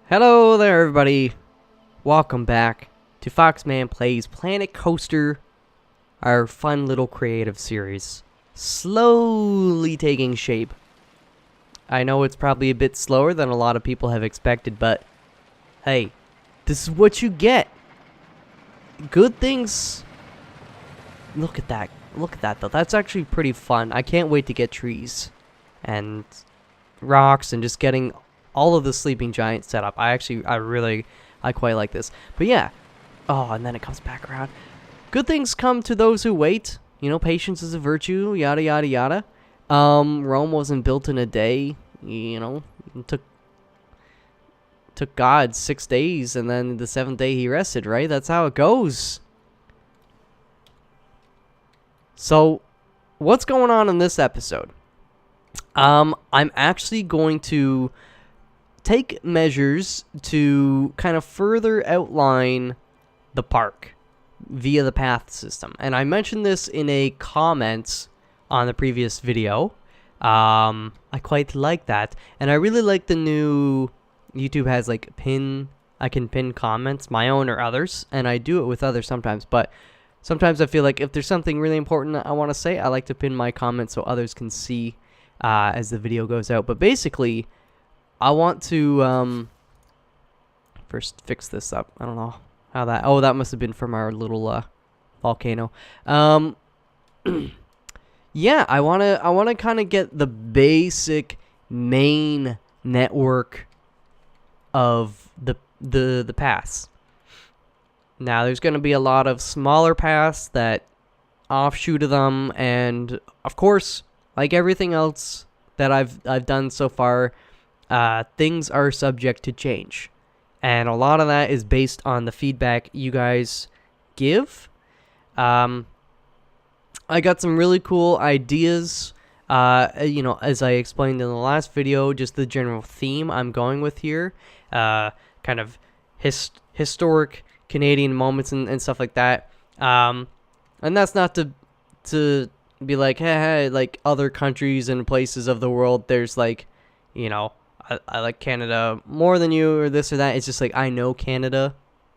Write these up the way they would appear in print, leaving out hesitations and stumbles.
Hello there, everybody. Welcome back to Foxman Plays Planet Coaster, our fun little creative series. Slowly taking shape. I know it's probably a bit slower than a lot of people have expected, but hey, this is what you get. Good things. Look at that. Look at that, though. That's actually pretty fun. I can't wait to get trees and rocks and just getting all of the sleeping giant set up. I quite like this. But yeah. Oh, and then it comes back around. Good things come to those who wait. You know, patience is a virtue, yada yada yada. Rome wasn't built in a day. You know, it took God 6 days, and then the 7th day he rested, right? That's how it goes. So, what's going on in this episode? I'm actually going to take measures to kind of further outline the park via the path system. And I mentioned this in a comment on the previous video. I quite like that. And I really like the new YouTube has like I can pin comments, my own or others, and I do it with others sometimes, but sometimes I feel like if there's something really important I want to say, I like to pin my comments so others can see as the video goes out. But basically, I want to first fix this up. I don't know how that... Oh, that must have been from our little volcano. Yeah, I want to kind of get the basic main network of the paths. Now, there's going to be a lot of smaller paths that offshoot of them, and of course, like everything else that I've done so far, things are subject to change, and a lot of that is based on the feedback you guys give. I got some really cool ideas. You know, as I explained in the last video, just the general theme I'm going with here, kind of historic Canadian moments and stuff like that. And that's not to be like, hey, like other countries and places of the world, there's like, you know, I like Canada more than you or this or that. It's just like I know Canada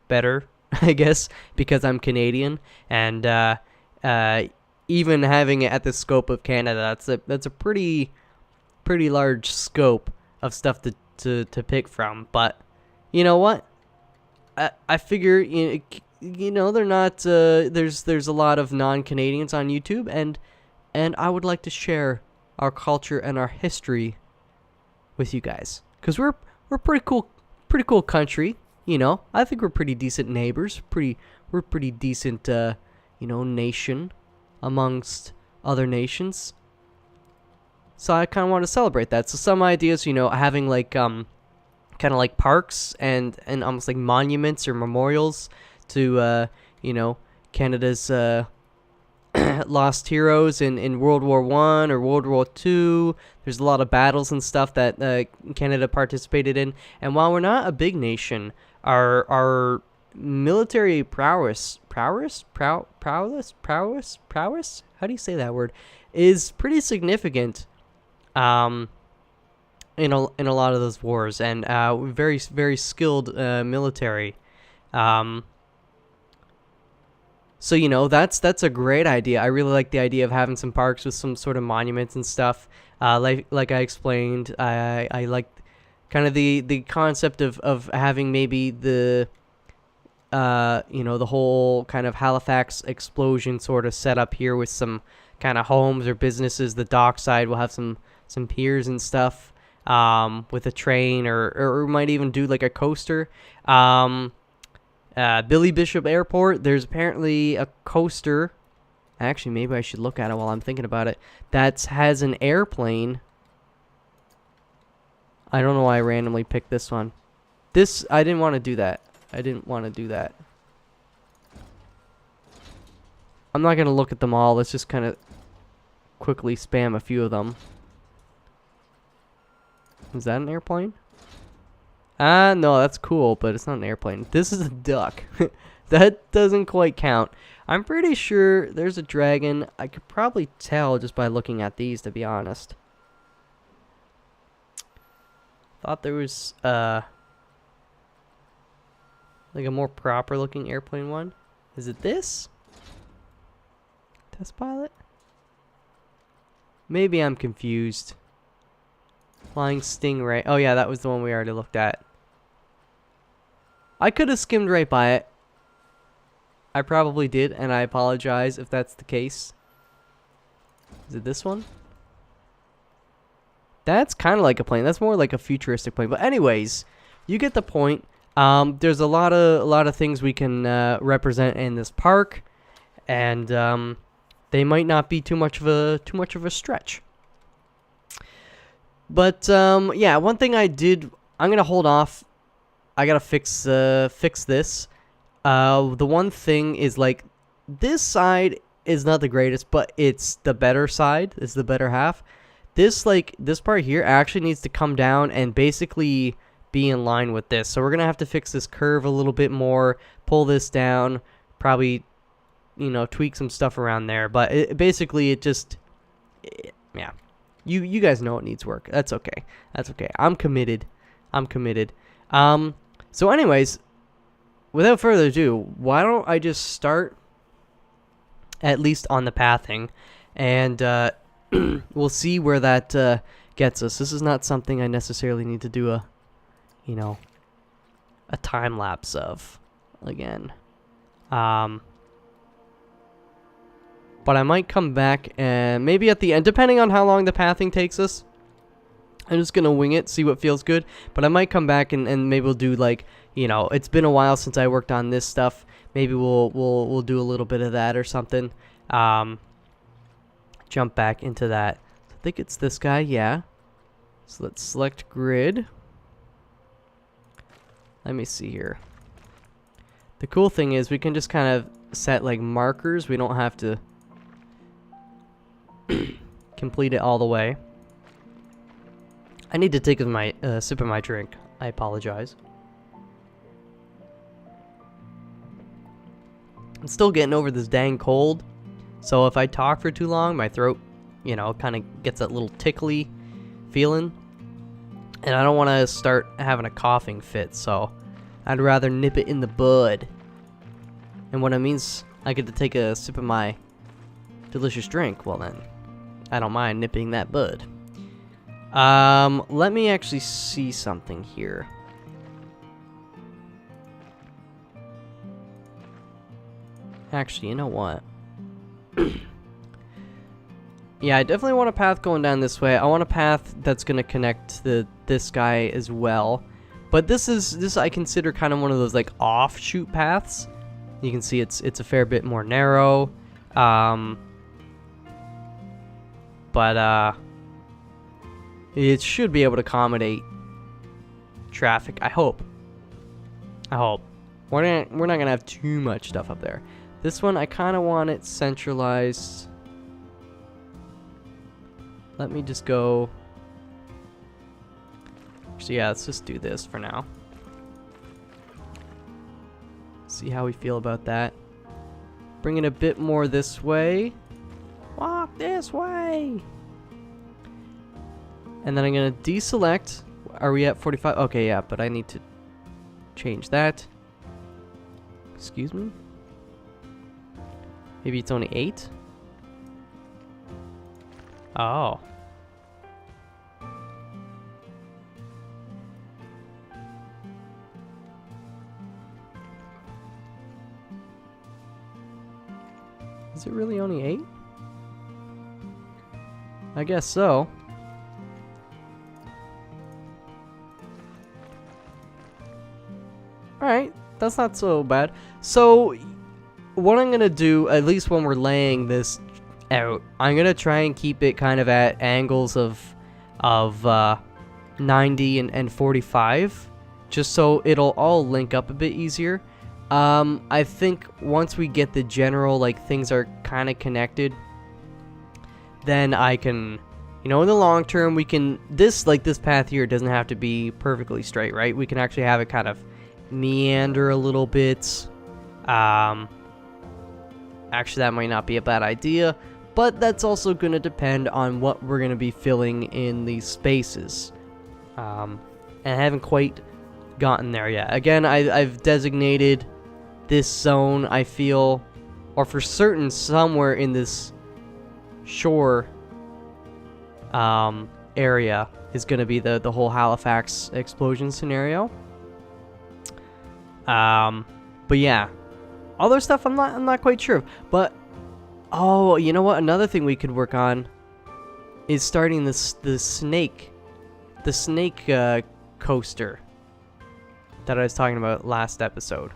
better, I guess, because I'm Canadian, and even having it at the scope of Canada, that's a pretty large scope of stuff to pick from. But you know what? I figure you know they're not there's a lot of non-Canadians on YouTube, and I would like to share our culture and our history with you guys, because we're pretty cool country. You know, I think we're pretty decent neighbors. We're pretty decent you know, nation amongst other nations. So I kind of want to celebrate that. So some ideas, you know, having like kind of like parks and almost like monuments or memorials to you know, Canada's lost heroes in World War I or World War II. There's a lot of battles and stuff that Canada participated in. And while we're not a big nation, our military prowess, how do you say that word, is pretty significant in a lot of those wars, and very very skilled military. So, you know, that's a great idea. I really like the idea of having some parks with some sort of monuments and stuff. Like I explained, I like kind of the concept of having maybe the you know, the whole kind of Halifax explosion sort of set up here with some kind of homes or businesses. The dockside will have some piers and stuff with a train, or might even do like a coaster. Billy Bishop Airport, there's apparently a coaster. Actually, maybe I should look at it while I'm thinking about it. That has an airplane. I don't know why I randomly picked this one. I didn't want to do that. I'm not going to look at them all. Let's just kind of quickly spam a few of them. Is that an airplane? No, that's cool, but it's not an airplane. This is a duck. That doesn't quite count. I'm pretty sure there's a dragon. I could probably tell just by looking at these, to be honest. Thought there was Like a more proper looking airplane one. Is it this? Test pilot? Maybe I'm confused. Flying Stingray. Oh yeah, that was the one we already looked at. I could have skimmed right by it. I probably did, and I apologize if that's the case. Is it this one? That's kind of like a plane. That's more like a futuristic plane. But anyways, you get the point. There's a lot of things we can represent in this park, and they might not be too much of a stretch. But yeah, one thing I'm gonna hold off. I gotta fix this. The one thing is, like, this side is not the greatest, but it's the better side. It's the better half. This part here actually needs to come down and basically be in line with this. So we're gonna have to fix this curve a little bit more, pull this down, probably, you know, tweak some stuff around there. But yeah, you guys know it needs work. That's okay. That's okay. I'm committed. So anyways, without further ado, why don't I just start at least on the pathing, and we'll see where that gets us. This is not something I necessarily need to do a time lapse of again. But I might come back and maybe at the end, depending on how long the pathing takes us. I'm just gonna wing it, see what feels good. But I might come back and maybe we'll do, like, you know, it's been a while since I worked on this stuff. Maybe we'll do a little bit of that or something. Jump back into that. I think it's this guy, yeah. So let's select grid. Let me see here. The cool thing is we can just kind of set like markers. We don't have to complete it all the way. I need to take my sip of my drink. I apologize. I'm still getting over this dang cold, so if I talk for too long, my throat, you know, kind of gets that little tickly feeling, and I don't want to start having a coughing fit, so I'd rather nip it in the bud. And when it means I get to take a sip of my delicious drink, well then, I don't mind nipping that bud. Let me actually see something here. Actually, you know what? Yeah, I definitely want a path going down this way. I want a path that's gonna connect to this guy as well. But this I consider kind of one of those like offshoot paths. You can see it's a fair bit more narrow. But it should be able to accommodate traffic. I hope. We're not gonna have too much stuff up there. This one, I kind of want it centralized. Let me just go. So yeah, let's just do this for now. See how we feel about that. Bring it a bit more this way. Walk this way. And then I'm gonna deselect. Are we at 45? Okay, yeah, but I need to change that. Excuse me? Maybe it's only 8? Oh. Is it really only 8? I guess so. Alright, that's not so bad. So, what I'm gonna do, at least when we're laying this out, I'm gonna try and keep it kind of at angles of 90 and 45, just so it'll all link up a bit easier. I think once we get the general, like, things are kind of connected, then I can, you know, in the long term, we can, this path here doesn't have to be perfectly straight, right? We can actually have it kind of meander a little bit. Actually, that might not be a bad idea, but that's also going to depend on what we're going to be filling in these spaces. And I haven't quite gotten there yet. Again, I've designated this zone, I feel, or for certain somewhere in this shore area is going to be the whole Halifax explosion scenario. But yeah, other stuff I'm not quite sure of. But oh, you know what? Another thing we could work on is starting the snake coaster that I was talking about last episode.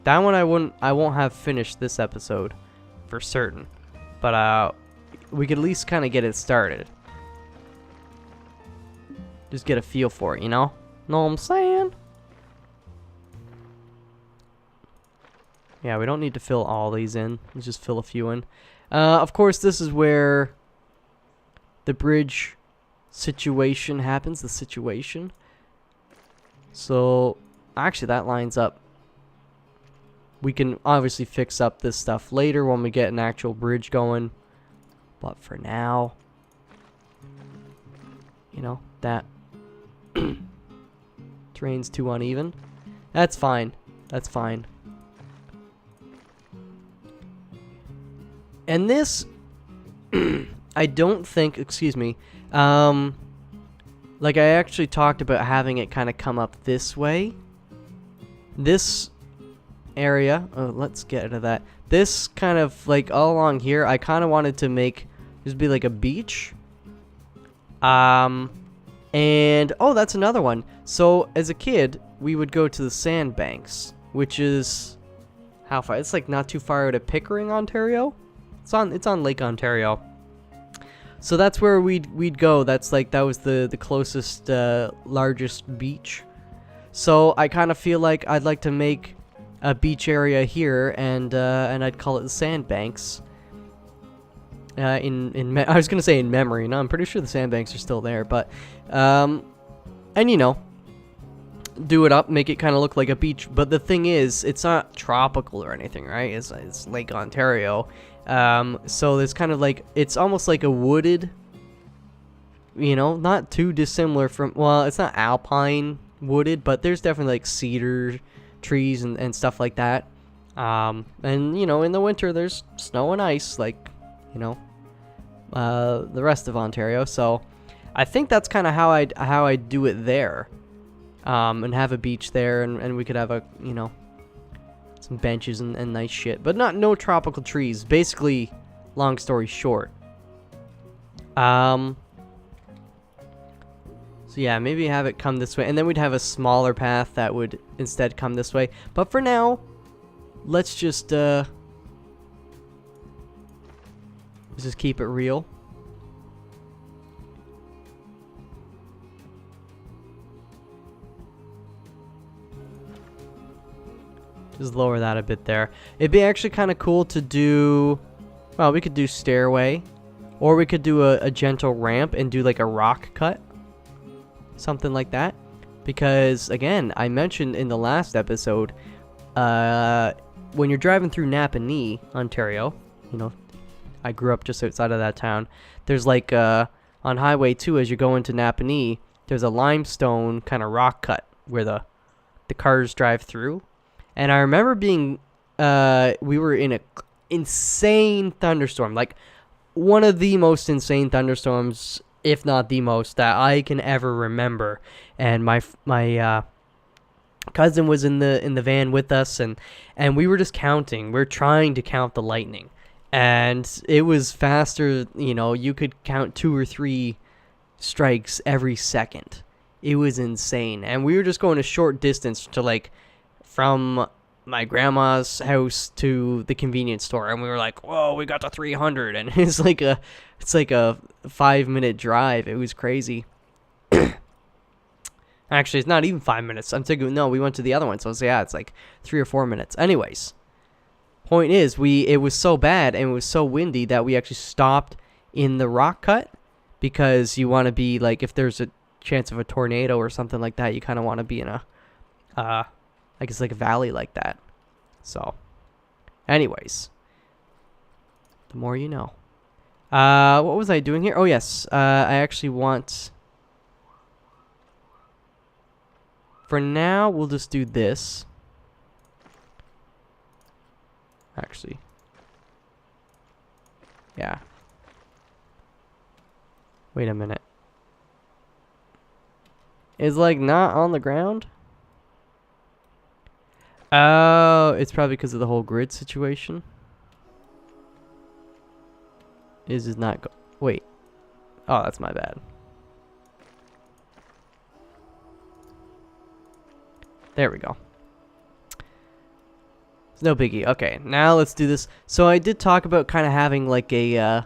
That one I won't have finished this episode for certain, but we could at least kind of get it started. Just get a feel for it, you know? Know what I'm saying? Yeah, we don't need to fill all these in. Let's just fill a few in. Of course, this is where the bridge situation happens. The situation. So, actually, that lines up. We can obviously fix up this stuff later when we get an actual bridge going. But for now, you know, that terrain's too uneven. That's fine. That's fine. And this, I don't think, excuse me, like I actually talked about having it kind of come up this way. This area, oh, let's get into that. This kind of, like, all along here, I kind of wanted to make, this be like a beach. And, oh, that's another one. So, as a kid, we would go to the sandbanks, which is, how far? It's like not too far out of Pickering, Ontario. It's on Lake Ontario. So that's where we'd go. That's like, that was the closest, largest beach. So I kind of feel like I'd like to make a beach area here, and I'd call it the Sandbanks. I was gonna say in memory. No, I'm pretty sure the Sandbanks are still there, but and you know, do it up, make it kind of look like a beach. But the thing is, it's not tropical or anything, right? It's Lake Ontario. So there's kind of like, it's almost like a wooded, you know, not too dissimilar from, well, it's not alpine wooded, but there's definitely like cedar trees and stuff like that. And you know, in the winter there's snow and ice, like, you know, the rest of Ontario. So I think that's kind of how I do it there, and have a beach there, and we could have a, you know, some benches and nice shit, but no tropical trees. Basically, long story short. So yeah, maybe have it come this way, and then we'd have a smaller path that would instead come this way. But for now, let's just keep it real. Just lower that a bit there. It'd be actually kind of cool to do, well, we could do stairway, or we could do a gentle ramp and do like a rock cut. Something like that. Because, again, I mentioned in the last episode, when you're driving through Napanee, Ontario, you know, I grew up just outside of that town, there's like, on Highway 2, as you go into Napanee, there's a limestone kind of rock cut where the cars drive through. And I remember being, we were in a insane thunderstorm, like one of the most insane thunderstorms, if not the most, that I can ever remember. And my cousin was in the van with us, and we were just counting. We're trying to count the lightning, and it was faster. You know, you could count 2 or 3 strikes every second. It was insane, and we were just going a short distance to, like, from my grandma's house to the convenience store, and we were like, whoa, we got to 300, and it's like a 5-minute drive. It was crazy. Actually, it's not even 5 minutes. I'm thinking, no, we went to the other one, so yeah, it's like 3 or 4 minutes. Anyways, point is, it was so bad and it was so windy that we actually stopped in the rock cut, because you want to be, like, if there's a chance of a tornado or something like that, you kind of want to be in a like, it's like a valley like that. So, anyways, the more you know. What was I doing here? Oh, yes. I actually want for now, we'll just do this. Actually. Yeah. Wait a minute. Is like not on the ground? Oh, it's probably because of the whole grid situation. Is not go- Wait. Oh, that's my bad. There we go. It's no biggie. Okay, now let's do this. So I did talk about kind of having like a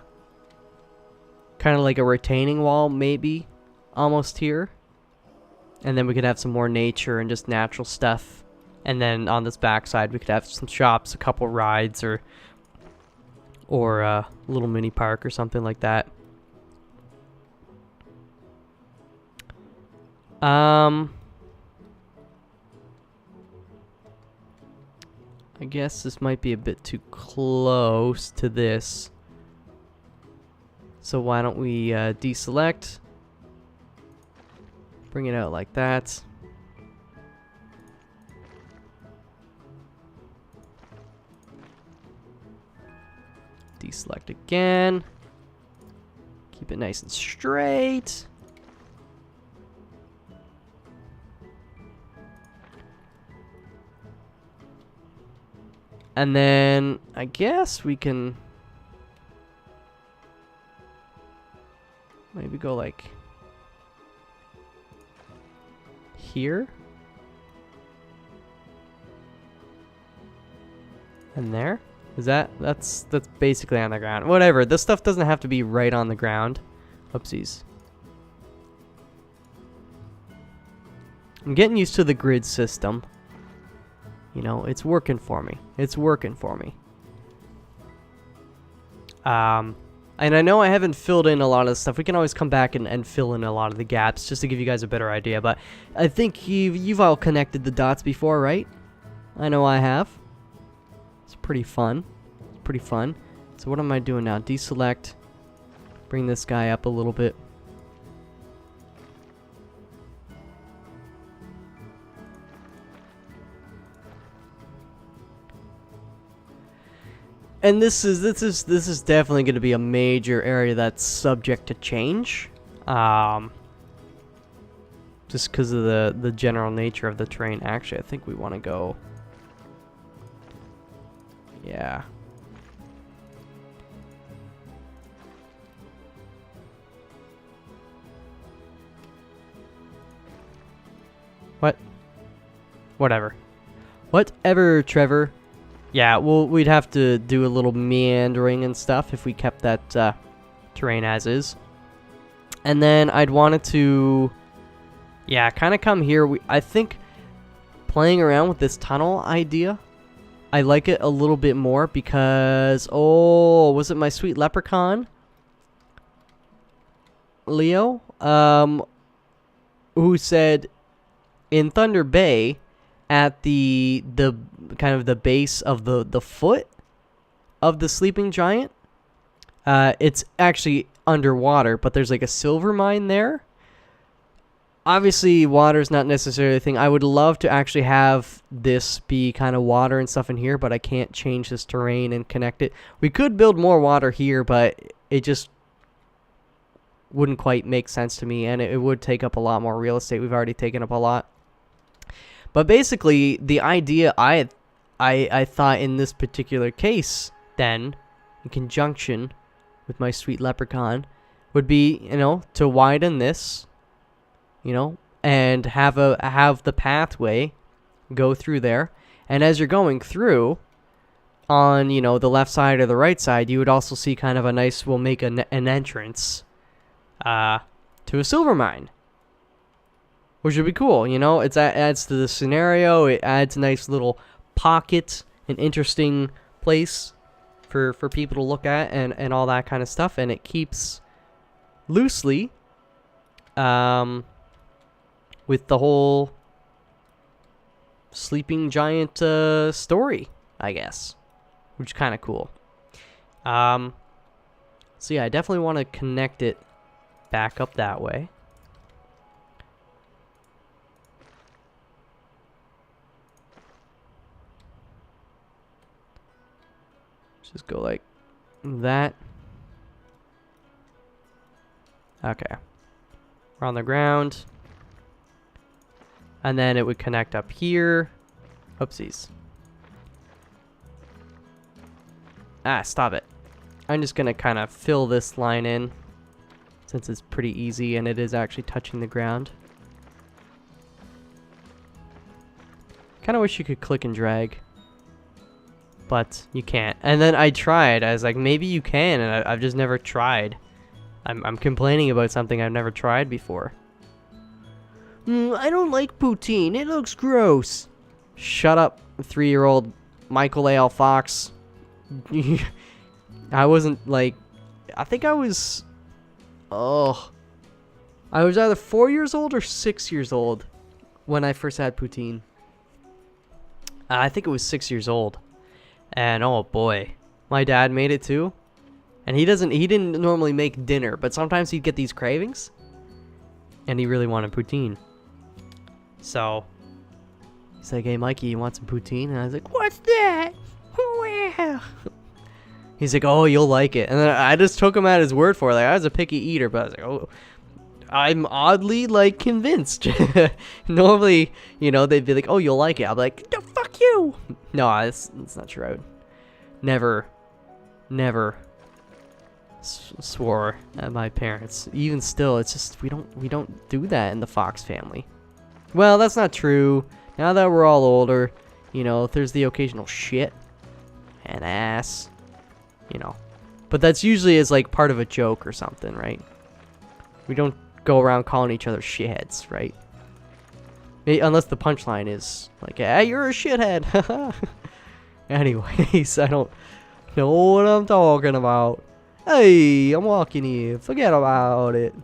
kind of like a retaining wall, maybe, almost here. And then we could have some more nature and just natural stuff. And then on this backside, we could have some shops, a couple rides, or a little mini park or something like that. I guess this might be a bit too close to this. So why don't we deselect, bring it out like that. Deselect again. Keep it nice and straight. And then I guess we can maybe go like here and there. Is that's basically on the ground. Whatever. This stuff doesn't have to be right on the ground. Oopsies. I'm getting used to the grid system. You know, it's working for me. It's working for me. And I know I haven't filled in a lot of the stuff. We can always come back and fill in a lot of the gaps just to give you guys a better idea. But I think you've all connected the dots before, right? I know I have. It's pretty fun. It's pretty fun. So what am I doing now? Deselect. Bring this guy up a little bit. And this is definitely going to be a major area that's subject to change, just because of the general nature of the terrain. Actually, I think we want to go. Yeah. What? Whatever. Whatever, Trevor. Yeah, we'd have to do a little meandering and stuff if we kept that terrain as is. And then I'd want it to, yeah, kind of come here. I think playing around with this tunnel idea, I like it a little bit more because, oh, was it my sweet leprechaun, Leo, who said in Thunder Bay, at the kind of the base of the foot of the sleeping giant, it's actually underwater, but there's like a silver mine there. Obviously, water's not necessarily a thing. I would love to actually have this be kind of water and stuff in here, but I can't change this terrain and connect it. We could build more water here, but it just wouldn't quite make sense to me, and it would take up a lot more real estate. We've already taken up a lot. But basically, the idea I thought in this particular case, then, in conjunction with my sweet leprechaun, would be, you know, to widen this, you know, and have the pathway go through there. And as you're going through, on, you know, the left side or the right side, you would also see kind of a nice, we'll make an entrance to a silver mine. Which would be cool, you know. It adds to the scenario. It adds a nice little pocket, an interesting place for people to look at and all that kind of stuff. And it keeps loosely with the whole sleeping giant story, I guess. Which is kind of cool. So yeah, I definitely want to connect it back up that way. Just go like that. Okay. We're on the ground. And then it would connect up here. Oopsies. Ah, stop it. I'm just going to kind of fill this line in, since it's pretty easy and it is actually touching the ground. Kind of wish you could click and drag, but you can't. And then I tried. I was like, maybe you can, and I've just never tried. I'm complaining about something I've never tried before. I don't like poutine. It looks gross. Shut up, 3-year-old michaelalfox. I wasn't like... I think I was... Oh. I was either 4 years old or 6 years old when I first had poutine. I think it was 6 years old. And oh boy. My dad made it too. And he didn't normally make dinner, but sometimes he'd get these cravings. And he really wanted poutine. So he's like, hey Mikey, you want some poutine? And I was like, what's that? He's like, oh, you'll like it. And then I just took him at his word for it. Like, I was a picky eater, but I was like, oh, I'm oddly like convinced. Normally, you know, they'd be like, oh, you'll like it. I'll be like, no, fuck you. No, it's not true. I would never swore at my parents. Even still, it's just we don't do that in the Fox family. Well, that's not true. Now that we're all older, you know, there's the occasional shit and ass, you know. But that's usually as like part of a joke or something, right? We don't go around calling each other shitheads, right? Unless the punchline is like, hey, you're a shithead. Anyways, I don't know what I'm talking about. Hey, I'm walking here. Forget about it. Have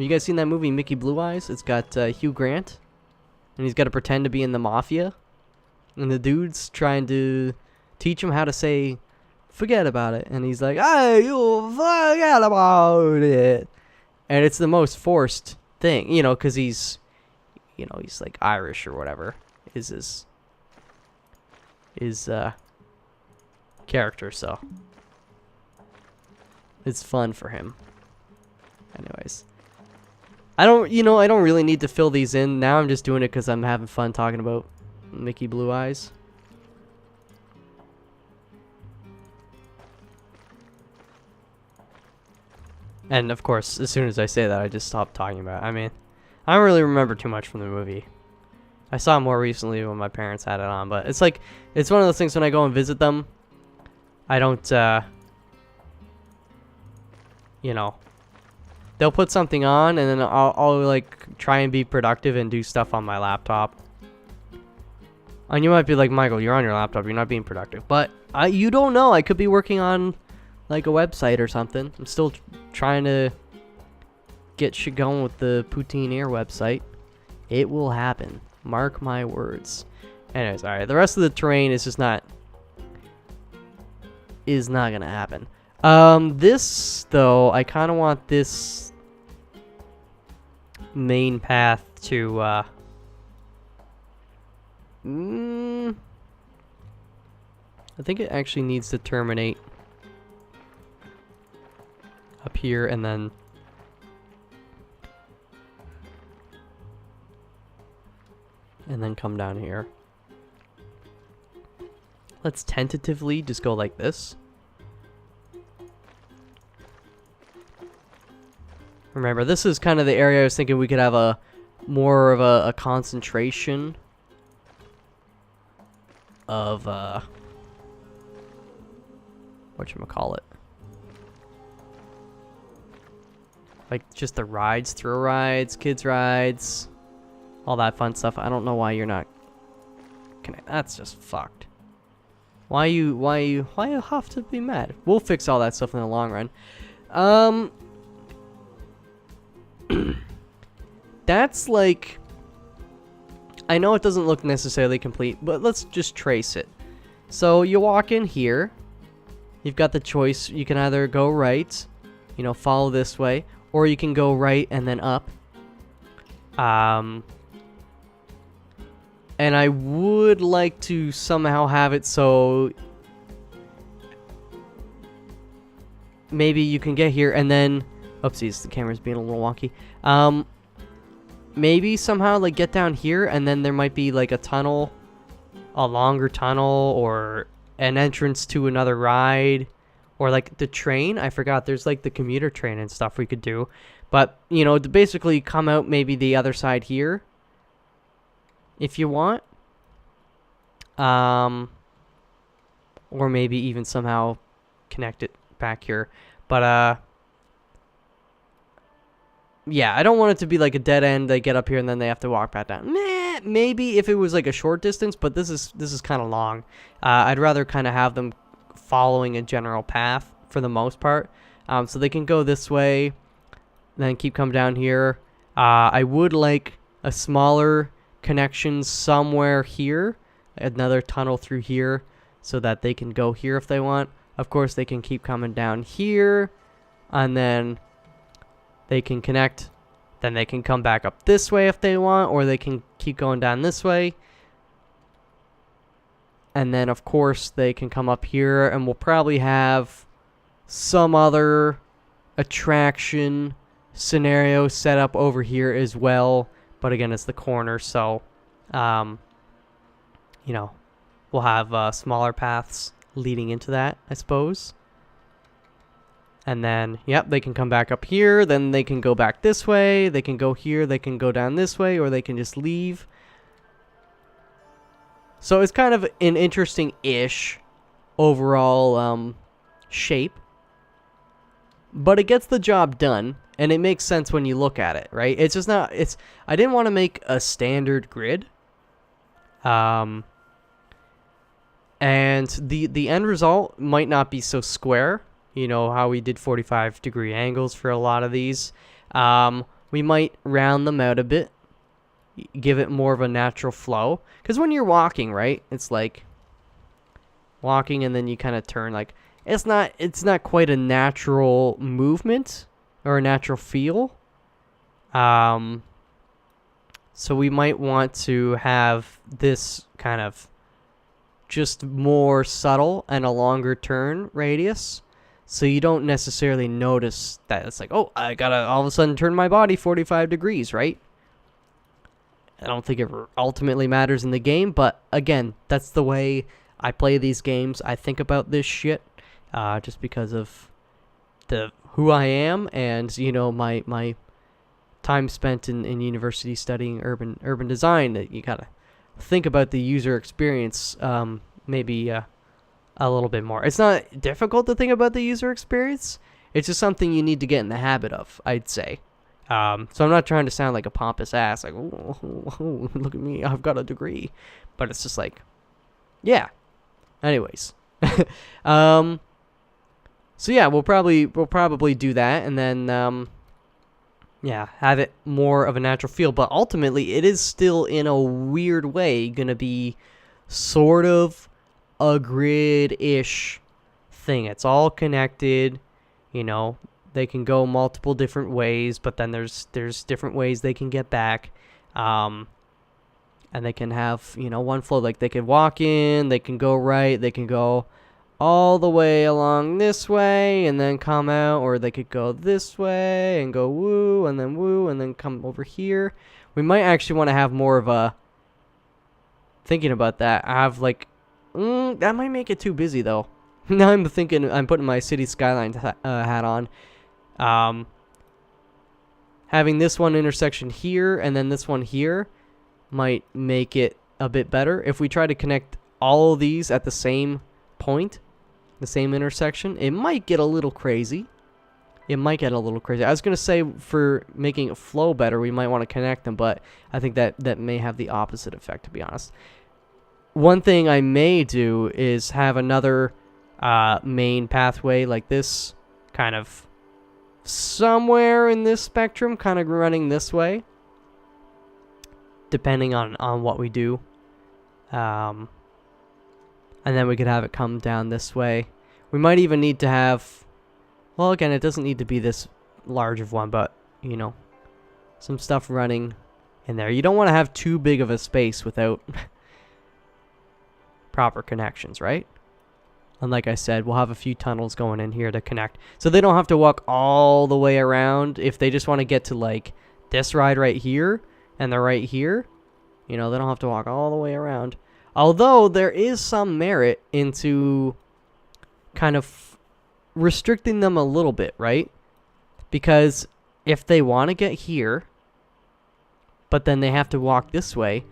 you guys seen that movie, Mickey Blue Eyes? It's got Hugh Grant. And he's got to pretend to be in the mafia. And the dude's trying to teach him how to say, forget about it. And he's like, hey, you forget about it. And it's the most forced thing, you know, because he's like Irish or whatever is his character, so it's fun for him. Anyways, I don't really need to fill these in. Now I'm just doing it because I'm having fun talking about Mickey Blue Eyes. And of course, as soon as I say that, I just stop talking about it. I mean, I don't really remember too much from the movie. I saw it more recently when my parents had it on, but it's like, it's one of those things when I go and visit them, I don't, you know, they'll put something on and then I'll like try and be productive and do stuff on my laptop. And you might be like, Michael, you're on your laptop, you're not being productive. But you don't know, I could be working on like a website or something. I'm still trying to get shit going with the Poutine Air website. It will happen. Mark my words. Anyways, alright, the rest of the terrain is just not gonna happen. This though, I kinda want this main path to I think it actually needs to terminate up here and then come down here. Let's tentatively just go like this. Remember, this is kind of the area I was thinking we could have a more of a concentration of whatchamacallit. Like just the rides, thrill rides, kids rides, all that fun stuff. I don't know why you're not connected. That's just fucked. Why you have to be mad? We'll fix all that stuff in the long run. That's like, I know it doesn't look necessarily complete, but let's just trace it. So you walk in here, you've got the choice. You can either go right, you know, follow this way, or you can go right and then up. And I would like to somehow have it so maybe you can get here and then, oopsies, the camera's being a little wonky. Maybe somehow like get down here and then there might be like a tunnel, a longer tunnel, or an entrance to another ride, or like the train. I forgot there's like the commuter train and stuff we could do. But, you know, to basically come out maybe the other side here if you want. Or maybe even somehow connect it back here. But yeah, I don't want it to be like a dead end. They get up here and then they have to walk back down. Maybe if it was like a short distance, but this is kind of long. I'd rather kind of have them following a general path for the most part. So they can go this way, then keep coming down here. I would like a smaller connection somewhere here, another tunnel through here, so that they can go here if they want. Of course, they can keep coming down here, and then they can connect. Then they can come back up this way if they want, or they can keep going down this way. And then, of course, they can come up here, and we'll probably have some other attraction scenario set up over here as well. But again, it's the corner, so, you know, we'll have smaller paths leading into that, I suppose. And then, yep, they can come back up here. Then they can go back this way. They can go here. They can go down this way, or they can just leave. So it's kind of an interesting-ish overall shape. But it gets the job done, and it makes sense when you look at it, right? It's just not... I didn't want to make a standard grid. And the end result might not be so square. You know, how we did 45-degree angles for a lot of these. We might round them out a bit. Give it more of a natural flow. Because when you're walking, right, it's like walking and then you kind of turn. Like, it's not quite a natural movement or a natural feel. So we might want to have this kind of just more subtle and a longer turn radius. So you don't necessarily notice that it's like, oh, I gotta all of a sudden turn my body 45 degrees, right? I don't think it ultimately matters in the game, but again, that's the way I play these games. I think about this shit just because of who I am and, you know, my time spent in university studying urban design. That you gotta think about the user experience, maybe a little bit more. It's not difficult to think about the user experience. It's just something you need to get in the habit of, I'd say. So I'm not trying to sound like a pompous ass, like, oh, look at me, I've got a degree. But it's just like, yeah. Anyways. So yeah, we'll probably do that, and then yeah, have it more of a natural feel. But ultimately, it is still in a weird way gonna be sort of a grid-ish thing. It's all connected, you know. They can go multiple different ways, but then there's different ways they can get back. And they can have, you know, one flow. Like, they could walk in, they can go right, they can go all the way along this way and then come out, or they could go this way and go woo and then come over here. We might actually want to have more of a, thinking about that, I have like, that might make it too busy though. Now I'm thinking, I'm putting my City Skylines hat on. Having this one intersection here and then this one here might make it a bit better. If we try to connect all of these at the same point, the same intersection, it might get a little crazy. I was going to say, for making it flow better, we might want to connect them, but I think that may have the opposite effect, to be honest. One thing I may do is have another main pathway like this, kind of somewhere in this spectrum, kind of running this way, depending on what we do. And then we could have it come down this way. We might even need to have, well, again, it doesn't need to be this large of one, but, you know, some stuff running in there. You don't want to have too big of a space without proper connections, right? And like I said, we'll have a few tunnels going in here to connect. So they don't have to walk all the way around. If they just want to get to like this ride right here and they're right here, you know, they don't have to walk all the way around. Although there is some merit into kind of restricting them a little bit, right? Because if they want to get here, but then they have to walk this way,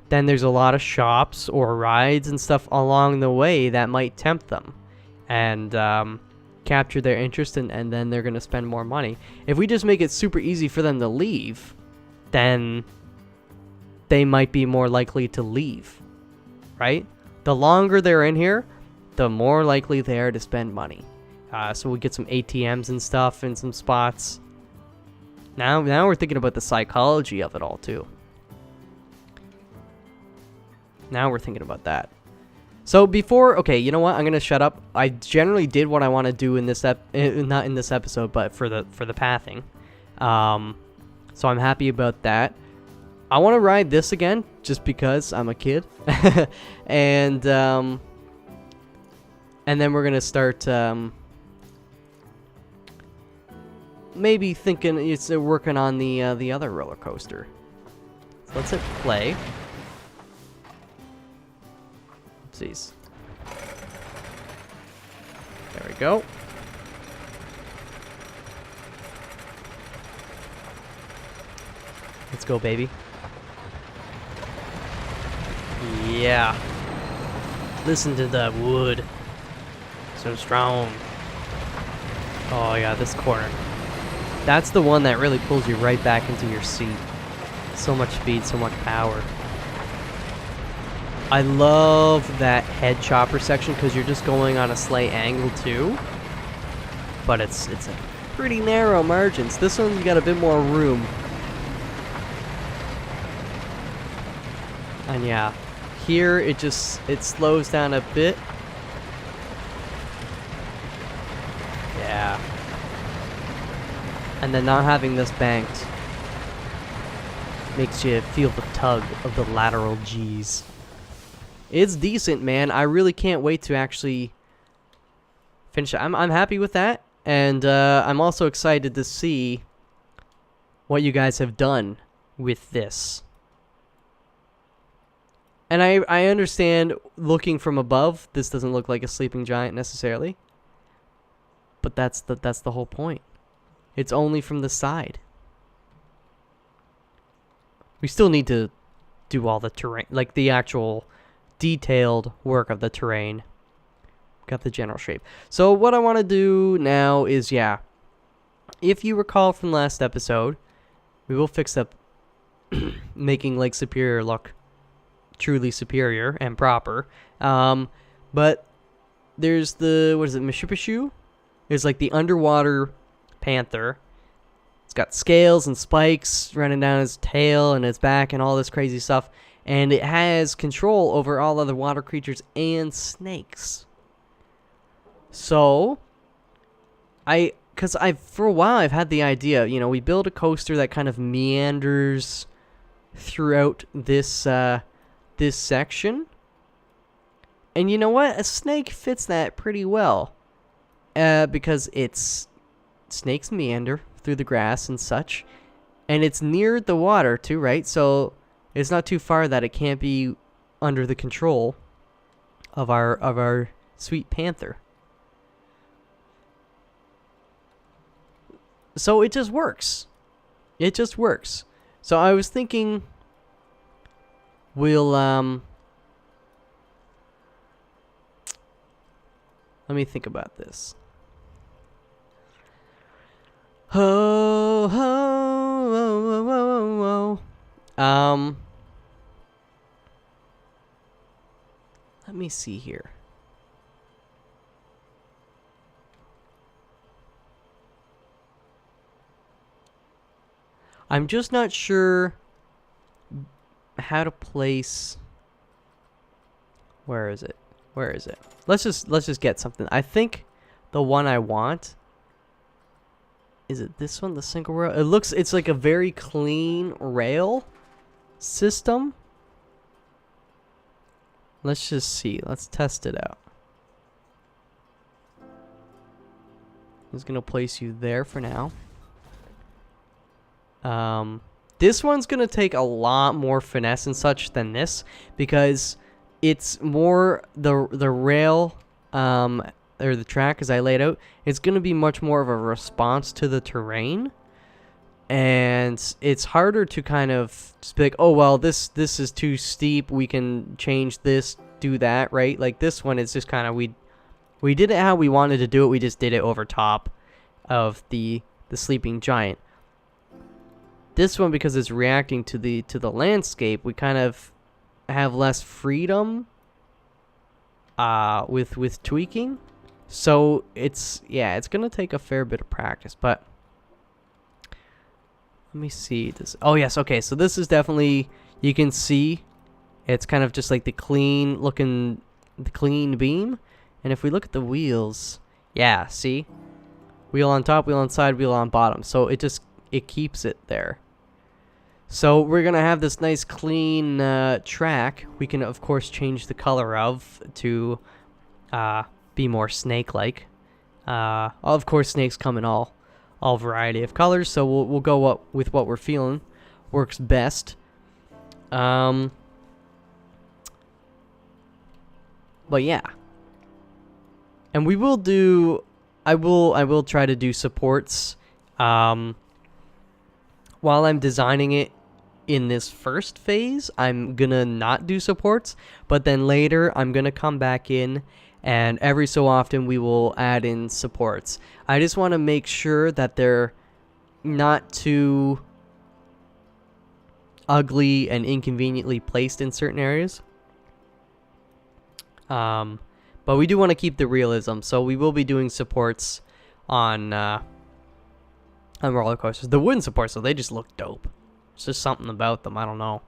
then there's a lot of shops or rides and stuff along the way that might tempt them and capture their interest, and then they're going to spend more money. If we just make it super easy for them to leave, then they might be more likely to leave, right? The longer they're in here, the more likely they are to spend money. So we get some ATMs and stuff in some spots. Now we're thinking about the psychology of it all too. Now we're thinking about that. So before, okay, you know what? I'm gonna shut up. I generally did what I want to do in this not in this episode, but for the pathing. So I'm happy about that. I want to ride this again just because I'm a kid, and then we're gonna start maybe thinking it's working on the other roller coaster. So let's hit play. Oopsies. There we go. Let's go, baby. Yeah. Listen to that wood. So strong. Oh yeah, this corner. That's the one that really pulls you right back into your seat. So much speed, so much power. I love that head chopper section because you're just going on a slight angle too. But it's a pretty narrow margins. This one's got a bit more room. And yeah, here it slows down a bit. Yeah. And then not having this banked makes you feel the tug of the lateral G's. It's decent, man. I really can't wait to actually finish it. I'm happy with that, and I'm also excited to see what you guys have done with this. And I understand looking from above, this doesn't look like a sleeping giant necessarily, but that's the whole point. It's only from the side. We still need to do all the terrain, like the actual detailed work of the terrain. Got the general shape. So what I want to do now is, yeah, if you recall from last episode, we will fix up making Lake Superior look truly superior and proper. But there's the, what is it, Mishipashu? It's like the underwater panther. It's got scales and spikes running down his tail and his back and all this crazy stuff. And it has control over all other water creatures and snakes. So, for a while I've had the idea, you know, we build a coaster that kind of meanders throughout this this section. And you know what? A snake fits that pretty well. Because snakes meander through the grass and such. And it's near the water too, right? So it's not too far that it can't be under the control of our sweet panther. So it just works. It just works. So I was thinking we'll let me think about this. Ho ho ho ho ho ho. Let me see here. I'm just not sure how to place. Where is it? Where is it? Let's just get something. I think the one I want, is it this one, the single rail? It's like a very clean rail, system. Let's just see. Let's test it out. I'm just gonna place you there for now. This one's gonna take a lot more finesse and such than this, because it's more the rail or the track as I laid out. It's gonna be much more of a response to the terrain, and it's harder to kind of just be like, oh well, this is too steep, we can change this, do that, right? Like this one is just kind of we did it how we wanted to do it. We just did it over top of the sleeping giant. This one, because it's reacting to the landscape, we kind of have less freedom with tweaking. So it's gonna take a fair bit of practice. But let me see this. Oh yes, okay. So this is definitely, you can see it's kind of just like the clean beam. And if we look at the wheels, yeah, see, wheel on top, wheel on side, wheel on bottom. So it keeps it there. So we're going to have this nice clean track. We can, of course, change the color of to be more snake-like. Of course, snakes come in all variety of colors, so we'll go with what we're feeling works best. But yeah. And we will do... I will try to do supports while I'm designing it. In this first phase, I'm gonna not do supports, but then later I'm gonna come back in, and every so often we will add in supports. I just want to make sure that they're not too ugly and inconveniently placed in certain areas. But we do want to keep the realism, so we will be doing supports on roller coasters. The wooden supports, so they just look dope. It's just something about them. I don't know.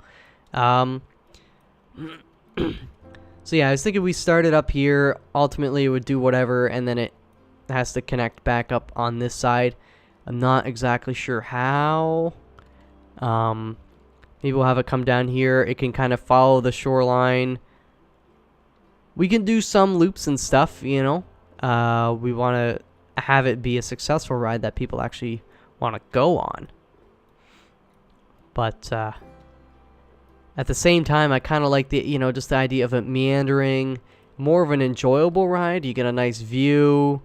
So yeah, I was thinking we started up here. Ultimately, it would do whatever, and then it has to connect back up on this side. I'm not exactly sure how. Maybe we'll have it come down here. It can kind of follow the shoreline. We can do some loops and stuff, you know. We want to have it be a successful ride that people actually want to go on. But at the same time, I kind of like the, you know, just the idea of it meandering, more of an enjoyable ride. You get a nice view,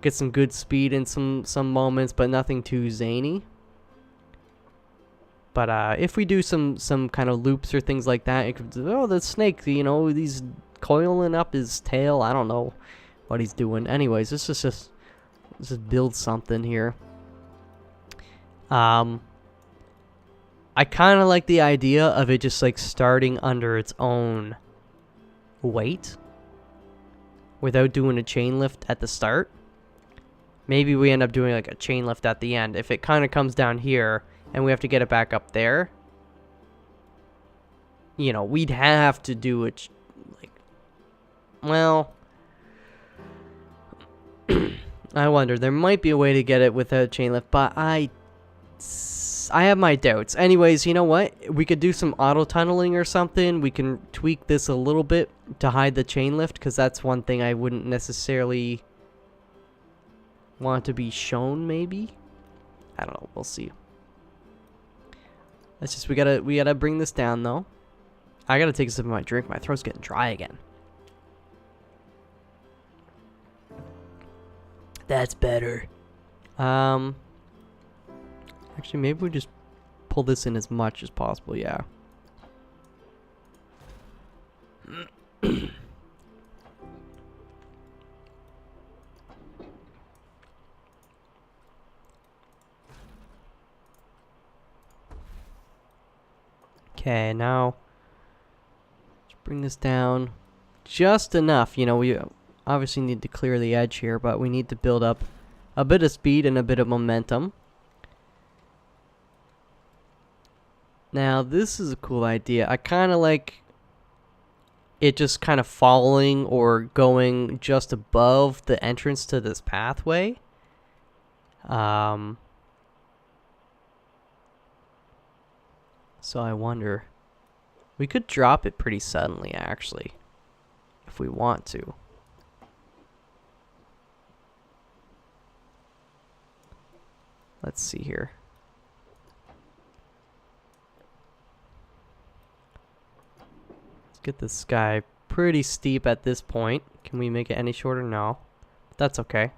get some good speed in some moments, but nothing too zany. But if we do some kind of loops or things like that, it could, oh, the snake, you know, he's coiling up his tail. I don't know what he's doing. Anyways, let's just build something here. I kind of like the idea of it just like starting under its own weight without doing a chain lift at the start. Maybe we end up doing like a chain lift at the end. If it kind of comes down here and we have to get it back up there, you know, we'd have to do it like, well, I wonder. There might be a way to get it without a chain lift, but I have my doubts. Anyways, you know what? We could do some auto tunneling or something. We can tweak this a little bit to hide the chain lift, because that's one thing I wouldn't necessarily want to be shown, maybe. I don't know. We'll see. Let's just, we gotta bring this down, though. I gotta take a sip of my drink. My throat's getting dry again. That's better. Actually, maybe we just pull this in as much as possible, yeah. Okay, now let's bring this down just enough. You know, we obviously need to clear the edge here, but we need to build up a bit of speed and a bit of momentum. Now, this is a cool idea. I kind of like it just kind of following or going just above the entrance to this pathway. So I wonder, we could drop it pretty suddenly actually, if we want to. Let's see here. Let's get this sky pretty steep at this point. Can we make it any shorter? No. That's okay.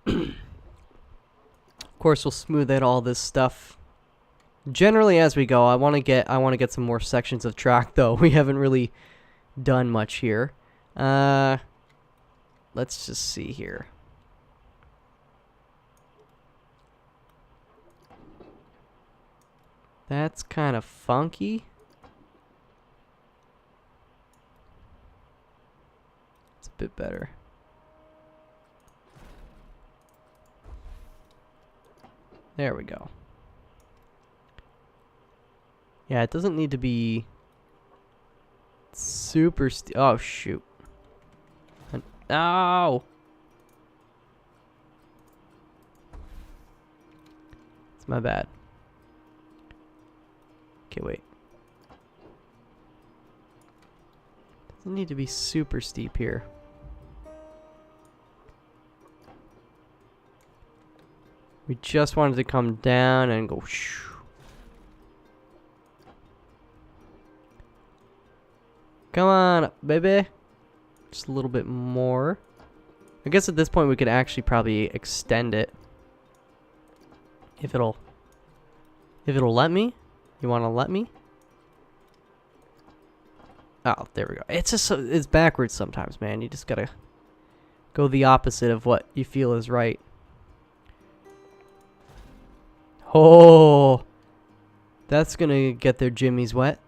Of course, we'll smooth out all this stuff generally as we go. I want to get some more sections of track though. We haven't really done much here. Let's just see here. That's kind of funky. It's a bit better. There we go. Yeah, it doesn't need to be super oh, shoot. No! It's my bad. Okay, wait. Doesn't need to be super steep here. We just wanted to come down and go shoo. Come on up, baby. Just a little bit more. I guess at this point we could actually probably extend it. If it'll let me. You want to let me? Oh, there we go. It's just it's backwards sometimes, man. You just gotta go the opposite of what you feel is right. Oh, that's gonna get their jimmies wet.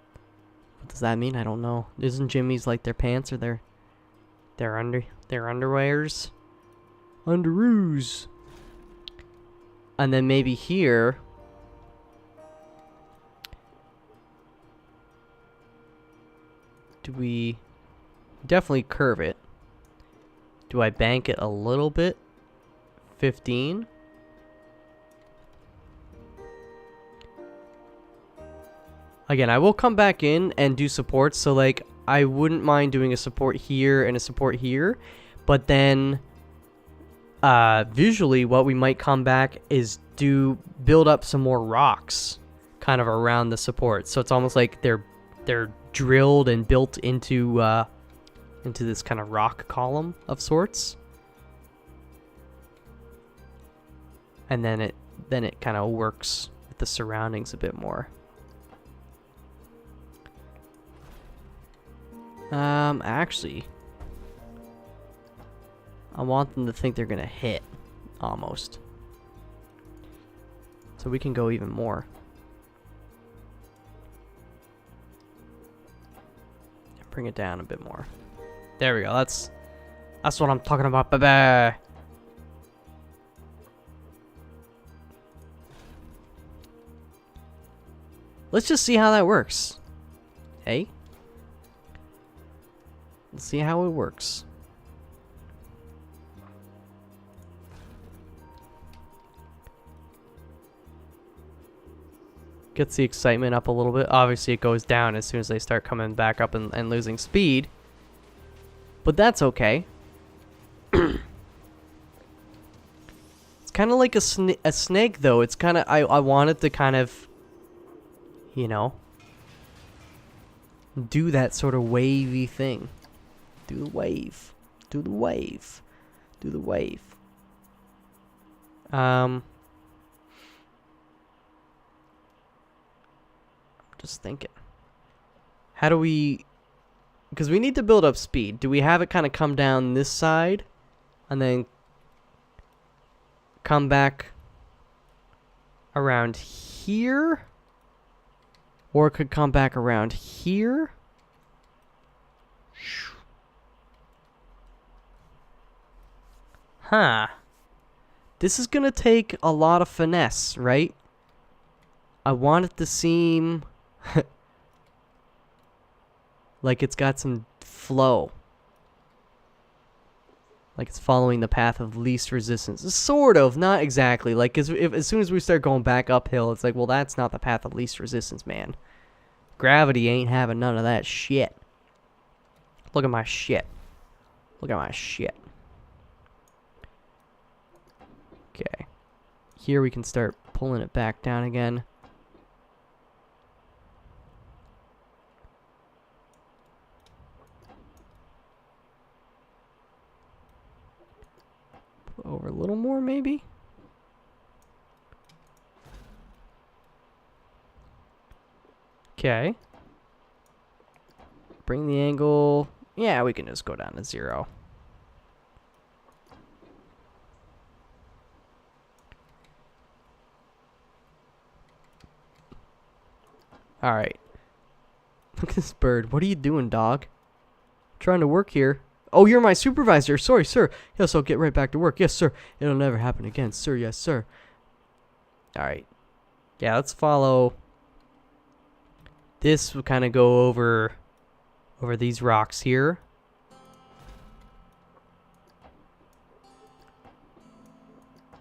What does that mean? I don't know. Isn't jimmies like their pants or their underwears? Underoos. And then maybe here. Do we definitely curve it? Do I bank it a little bit? 15. Again, I will come back in and do supports. So like, I wouldn't mind doing a support here and a support here, but then visually what we might come back is build up some more rocks kind of around the support. So it's almost like they're drilled and built into this kind of rock column of sorts. And then it kind of works with the surroundings a bit more. Actually, I want them to think they're gonna hit, almost. So we can go even more. Bring it down a bit more. There we go. That's what I'm talking about, baby. Let's just see how that works. Hey? Let's see how it works. Gets the excitement up a little bit. Obviously, it goes down as soon as they start coming back up and losing speed. But that's okay. It's kind of like a snake, though. It's kind of... I wanted to kind of... You know... do that sort of wavy thing. Do the wave. Do the wave. Do the wave. Just thinking. How do we... Because we need to build up speed. Do we have it kind of come down this side? And then... come back... around here? Or it could come back around here? Huh. This is gonna take a lot of finesse, right? I want it to seem... like it's got some flow. Like it's following the path of least resistance. Sort of, not exactly. Like, as soon as we start going back uphill, it's like, well, that's not the path of least resistance, man. Gravity ain't having none of that shit. Look at my shit. Look at my shit. Okay. Here we can start pulling it back down again. Over a little more, maybe? Okay. Bring the angle. Yeah, we can just go down to 0. Alright. Look at this bird. What are you doing, dog? Trying to work here. Oh, you're my supervisor. Sorry, sir. Yes, I'll get right back to work. Yes, sir. It'll never happen again, sir. Yes, sir. Alright. Yeah, let's follow. This will kind of go over these rocks here.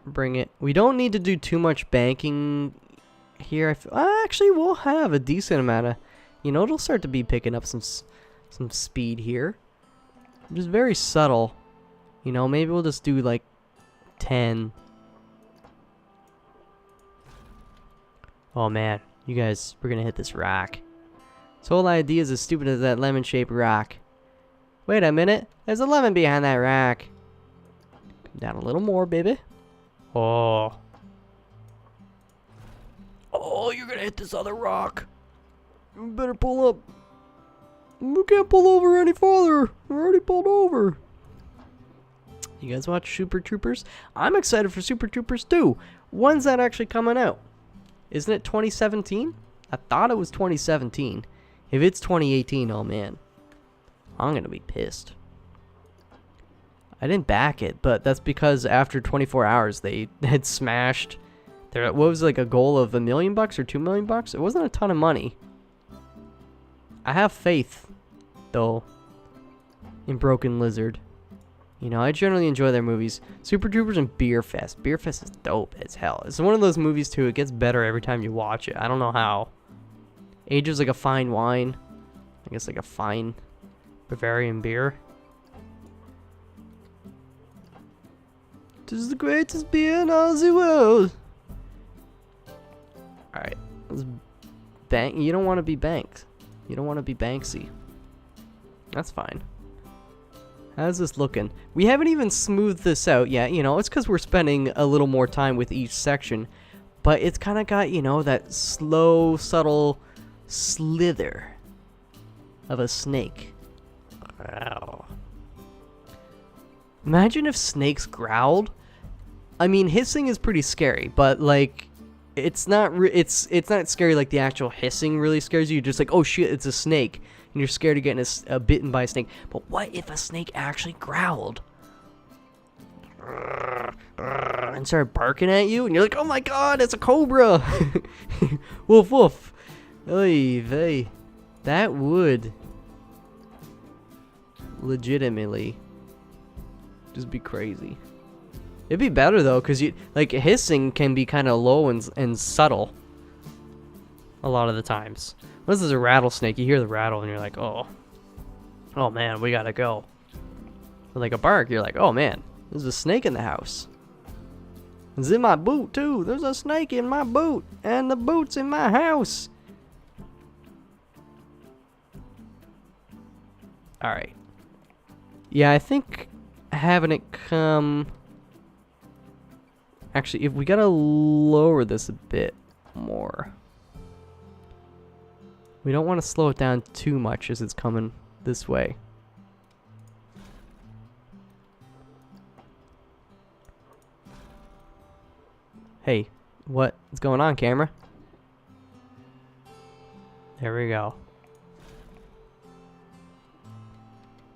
Bring it. We don't need to do too much banking here. Actually, we'll have a decent amount of, it'll start to be picking up some speed here. Just very subtle. Maybe we'll just do like 10. Oh man, you guys, we're gonna hit this rock. This whole idea is as stupid as that lemon-shaped rock. Wait a minute, there's a lemon behind that rock. Come down a little more, baby. Oh. Oh, you're gonna hit this other rock. You better pull up. We can't pull over any farther. We're already pulled over. You guys watch Super Troopers? I'm excited for Super Troopers 2. When's that actually coming out? Isn't it 2017? I thought it was 2017. If it's 2018, oh man. I'm gonna be pissed. I didn't back it, but that's because after 24 hours they had smashed their, what was like a goal of $1 million or $2 million? It wasn't a ton of money. I have faith, though, in Broken Lizard. I generally enjoy their movies. Super Troopers and Beer Fest. Beer Fest is dope as hell. It's one of those movies, too. It gets better every time you watch it. I don't know how. Age is like a fine wine. I guess like a fine Bavarian beer. This is the greatest beer in all the world. Alright. Let's bank. You don't want to be banked. You don't want to be Banksy. That's fine. How's this looking? We haven't even smoothed this out yet. It's because we're spending a little more time with each section. But it's kind of got, that slow, subtle slither of a snake. Wow. Imagine if snakes growled. I mean, hissing is pretty scary, but like, it's not scary like the actual hissing really scares you. You're just like, oh shit, it's a snake, and you're scared of getting bitten by a snake. But what if a snake actually growled and started barking at you, and you're like, oh my god, it's a cobra. Woof woof. Oy vey. That would legitimately just be crazy. It'd be better though, because hissing can be kind of low and subtle a lot of the times. This is a rattlesnake. You hear the rattle and you're like, oh man, we gotta go. Or like a bark, you're like, oh man, there's a snake in the house. It's in my boot too. There's a snake in my boot, and the boot's in my house. All right. Yeah, I think having it come. Actually, if we gotta lower this a bit more. We don't want to slow it down too much as it's coming this way. Hey, what is going on, camera? There we go.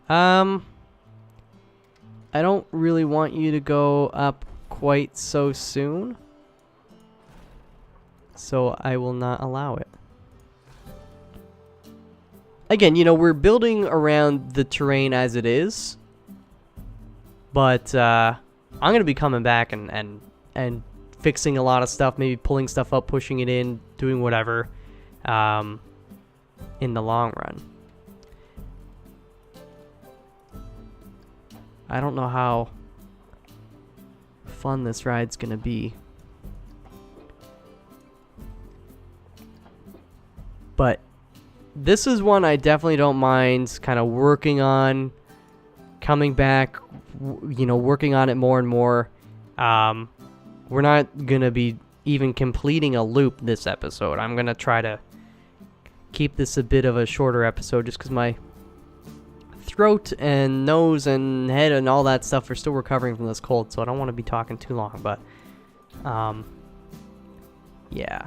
I don't really want you to go up quite so soon, so I will not allow it. Again, we're building around the terrain as it is, But I'm gonna be coming back and fixing a lot of stuff, maybe pulling stuff up, pushing it in, doing whatever in the long run. I don't know how fun this ride's gonna be, but this is one I definitely don't mind kind of working on, coming back, you know, working on it more and more. We're not gonna be even completing a loop this episode. I'm gonna try to keep this a bit of a shorter episode just because my throat and nose and head and all that stuff are still recovering from this cold, so I don't want to be talking too long. But yeah,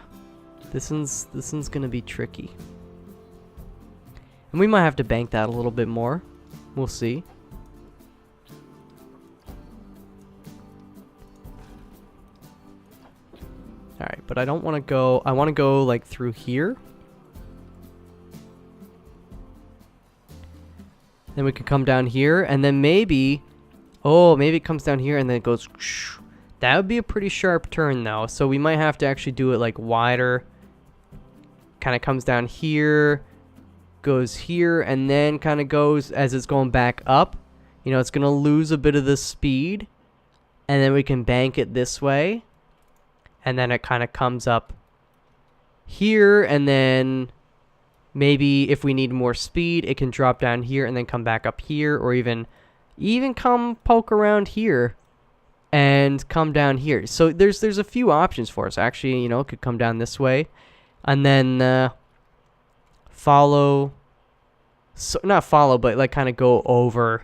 this one's gonna be tricky, and we might have to bank that a little bit more. We'll see. All right, but I don't want to go. I want to go like through here. Then we could come down here, and then maybe, oh, maybe it comes down here and then it goes. That would be a pretty sharp turn, though. So we might have to actually do it like wider. Kind of comes down here, goes here, and then kind of goes as it's going back up. You know, it's gonna lose a bit of the speed, and then we can bank it this way, and then it kind of comes up here, and then maybe if we need more speed, it can drop down here and then come back up here, or even come poke around here and come down here. So there's a few options for us. Actually, you know, it could come down this way and then follow, so not follow, but like kind of go over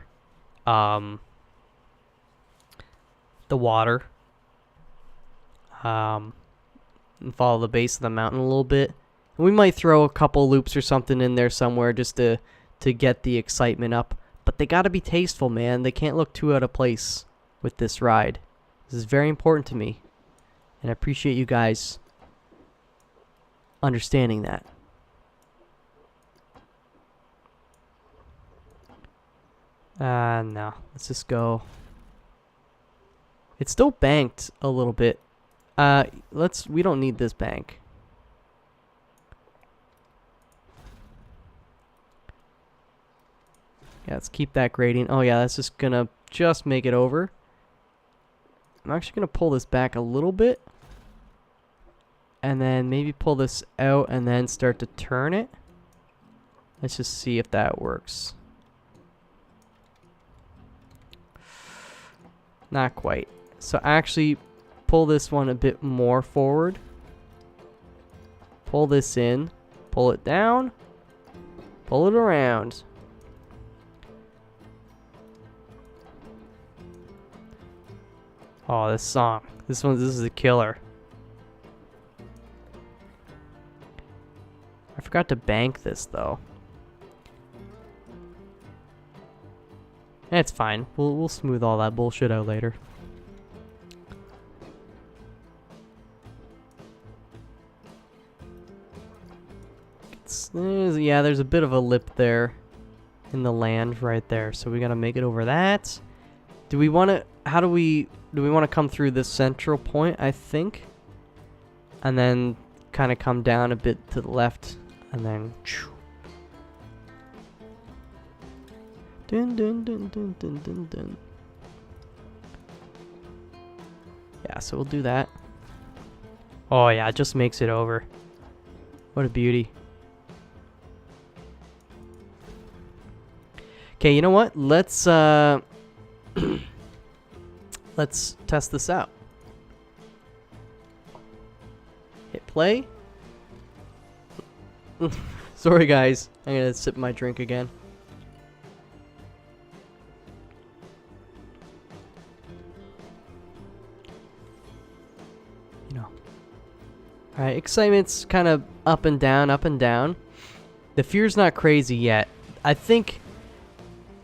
the water, and follow the base of the mountain a little bit. We might throw a couple loops or something in there somewhere just to get the excitement up. But they gotta be tasteful, man. They can't look too out of place with this ride. This is very important to me, and I appreciate you guys understanding that. No. Let's just go. It's still banked a little bit. We don't need this bank. Yeah, let's keep that gradient. Oh yeah, that's just gonna make it over. I'm actually gonna pull this back a little bit, and then maybe pull this out and then start to turn it. Let's just see if that works. Not quite. So actually pull this one a bit more forward. Pull this in, pull it down, pull it around. Oh, this song. This is a killer. I forgot to bank this though. It's fine. We'll smooth all that bullshit out later. Yeah, there's a bit of a lip there in the land right there, so we gotta make it over that. Do we want to? Do we want to come through this central point? I think, and then kind of come down a bit to the left, and then. Dun, dun, dun, dun, dun, dun, dun. Yeah, so we'll do that. Oh yeah, it just makes it over. What a beauty. Okay, you know what? Let's let's test this out. Hit play. Sorry guys, I'm gonna sip my drink again. You know. Alright, excitement's kind of up and down, up and down. The fear's not crazy yet. I think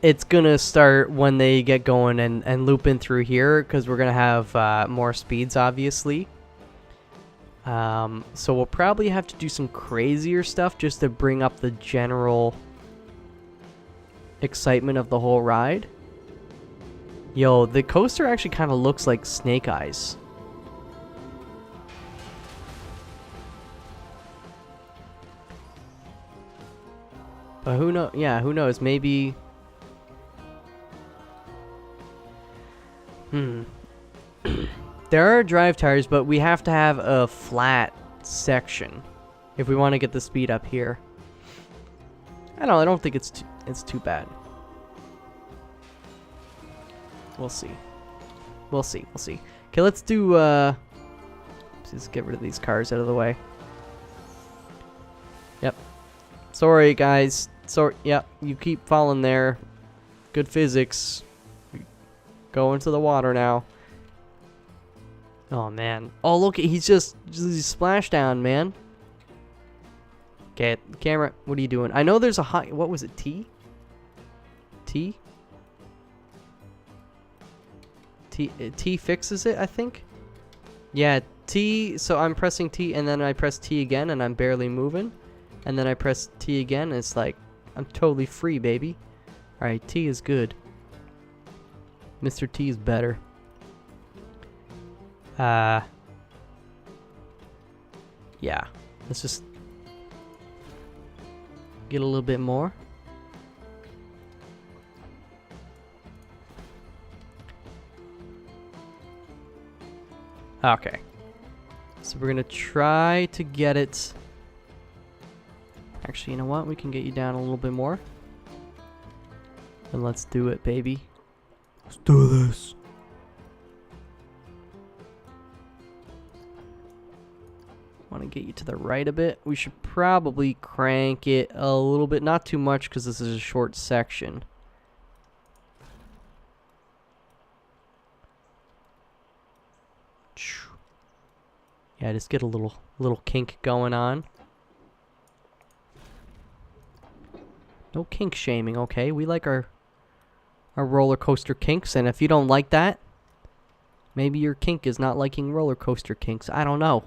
it's gonna start when they get going and loop in through here, because we're gonna have more speeds, obviously. So we'll probably have to do some crazier stuff just to bring up the general excitement of the whole ride. Yo, the coaster actually kind of looks like Snake Eyes. But who knows? Yeah, who knows? Maybe... There are drive tires, but we have to have a flat section if we want to get the speed up here. I don't think it's too bad. We'll see. We'll see. Okay, let's do let's just get rid of these cars out of the way. Yep. Sorry guys. Sorry. Yep, you keep falling there. Good physics. Go into the water now. Oh man. Oh look, he's splashdown, man. Okay, camera, what are you doing? I know there's a high, what was it, T? T? T fixes it, I think? Yeah, T, so I'm pressing T and then I press T again and I'm barely moving. And then I press T again and it's like, I'm totally free, baby. Alright, T is good. Mr. T is better. Yeah, let's just get a little bit more. Okay. So we're gonna try to get it. Actually, you know what? We can get you down a little bit more. And let's do it, baby. Let's do this. Want to get you to the right a bit. We should probably crank it a little bit, not too much because this is a short section. Yeah, just get a little kink going on. No kink shaming, okay? We like our roller coaster kinks, and if you don't like that, maybe your kink is not liking roller coaster kinks. I don't know.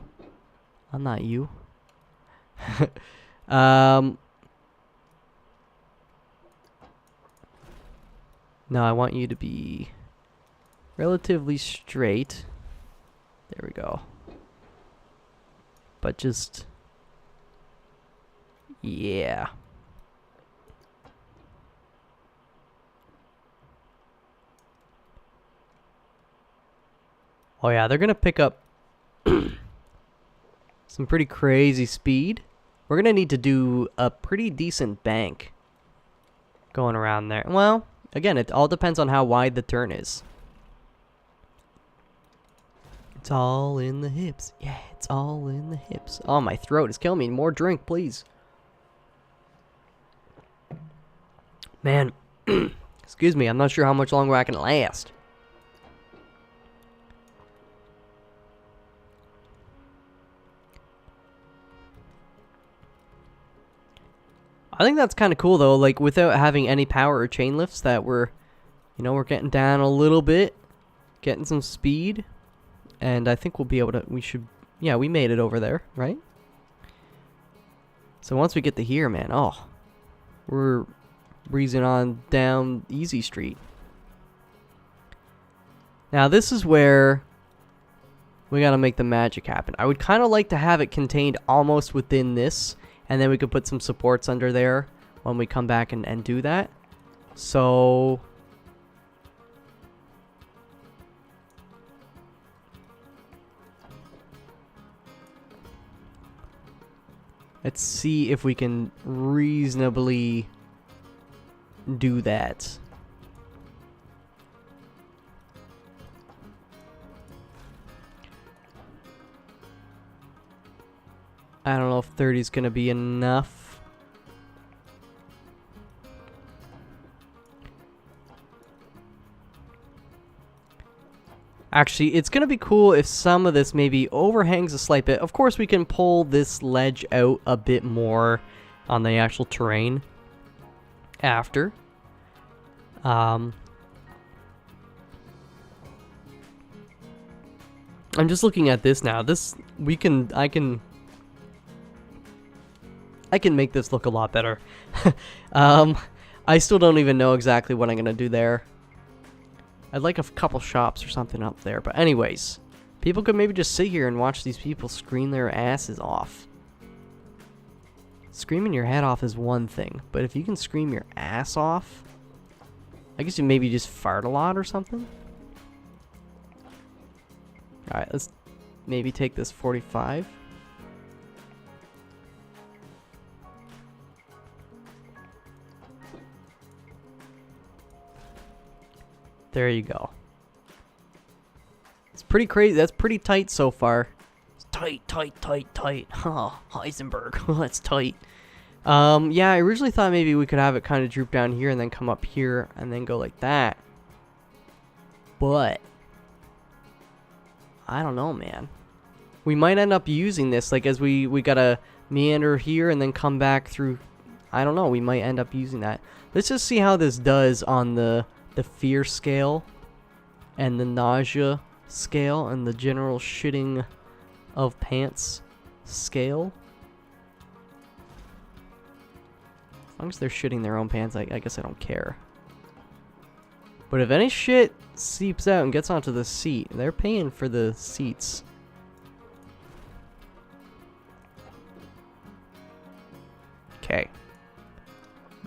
I'm not you. No, I want you to be relatively straight. There we go. But just... yeah. Oh yeah, they're gonna pick up some pretty crazy speed. We're gonna need to do a pretty decent bank going around there. Well, again, it all depends on how wide the turn is. It's all in the hips. Yeah, it's all in the hips. Oh, my throat is killing me. More drink, please. Man, excuse me. I'm not sure how much longer I can last. I think that's kind of cool though, like without having any power or chain lifts, that we're getting down a little bit, getting some speed, and I think we'll be able to, yeah, we made it over there, right? So once we get to here, man, oh, we're breezing on down Easy Street. Now this is where we gotta make the magic happen. I would kind of like to have it contained almost within this, and then we could put some supports under there when we come back and do that. So... let's see if we can reasonably do that. I don't know if 30 is going to be enough. Actually, it's going to be cool if some of this maybe overhangs a slight bit. Of course, we can pull this ledge out a bit more on the actual terrain after. I'm just looking at this now. I can make this look a lot better. I still don't even know exactly what I'm going to do there. I'd like a couple shops or something up there. But anyways, people could maybe just sit here and watch these people scream their asses off. Screaming your head off is one thing, but if you can scream your ass off, I guess you maybe just fart a lot or something. Alright, let's maybe take this 45. There you go. It's pretty crazy. That's pretty tight so far. It's tight, tight, tight, tight. Oh, Heisenberg. That's tight. Yeah, I originally thought maybe we could have it kind of droop down here and then come up here and then go like that. But I don't know, man. We might end up using this, like, as we gotta meander here and then come back through. I don't know. We might end up using that. Let's just see how this does on the fear scale and the nausea scale and the general shitting of pants scale. As long as they're shitting their own pants, I guess I don't care. But if any shit seeps out and gets onto the seat, they're paying for the seats. Okay.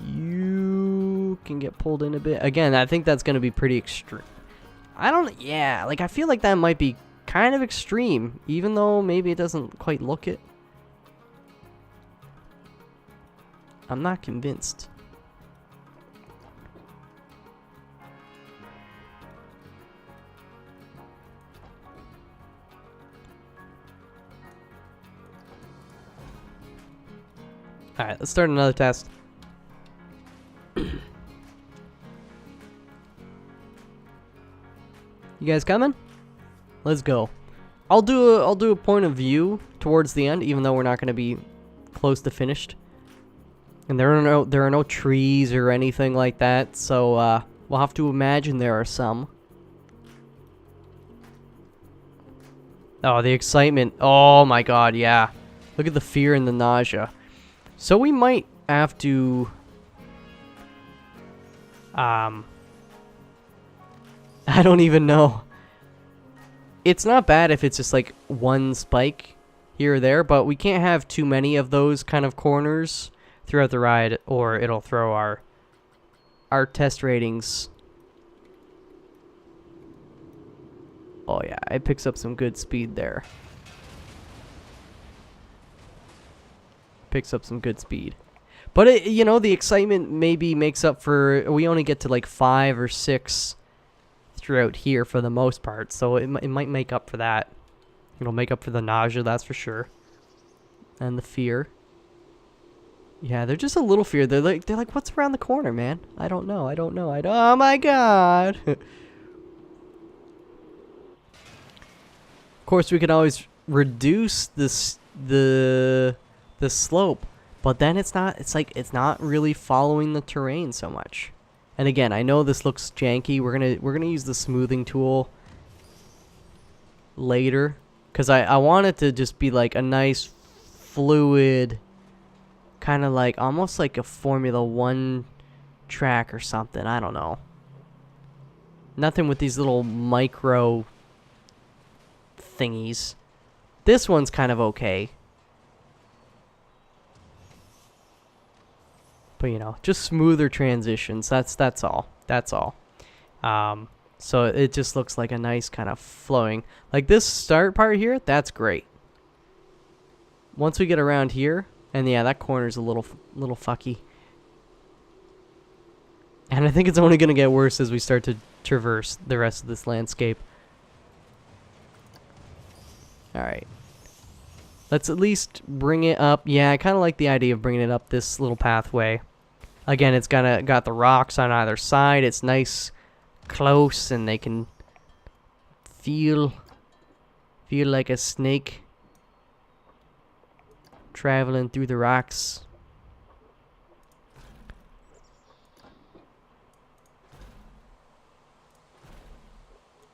You can get pulled in a bit. Again, I think that's going to be pretty extreme. Yeah, like, I feel like that might be kind of extreme, even though maybe it doesn't quite look it. I'm not convinced. Alright, let's start another test. You guys coming? Let's go. I'll do a point of view towards the end, even though we're not going to be close to finished. And there are no trees or anything like that, so we'll have to imagine there are some. Oh, the excitement. Oh my god, yeah. Look at the fear and the nausea. So we might have to I don't even know. It's not bad if it's just like one spike here or there, but we can't have too many of those kind of corners throughout the ride, or it'll throw our test ratings. Oh yeah, it picks up some good speed there. Picks up some good speed. But it, you know, the excitement maybe makes up for, we only get to like 5 or 6 throughout here for the most part, so it might make up for that. It'll make up for the nausea, that's for sure, and the fear. Yeah, they're just a little fear. They're like, what's around the corner, man? I don't know. Oh my god. Of course, we can always reduce the slope, but then it's not really following the terrain so much. And again, I know this looks janky. We're gonna use the smoothing tool later, because I want it to just be like a nice fluid, kind of like almost like a Formula 1 track or something. I don't know. Nothing with these little micro thingies. This one's kind of okay. But you know, just smoother transitions. That's all. So it just looks like a nice kind of flowing. Like this start part here, that's great. Once we get around here, and yeah, that corner's a little fucky. And I think it's only going to get worse as we start to traverse the rest of this landscape. Alright. Let's at least bring it up. Yeah, I kind of like the idea of bringing it up this little pathway. Again, it's got the rocks on either side. It's nice, close, and they can feel like a snake traveling through the rocks.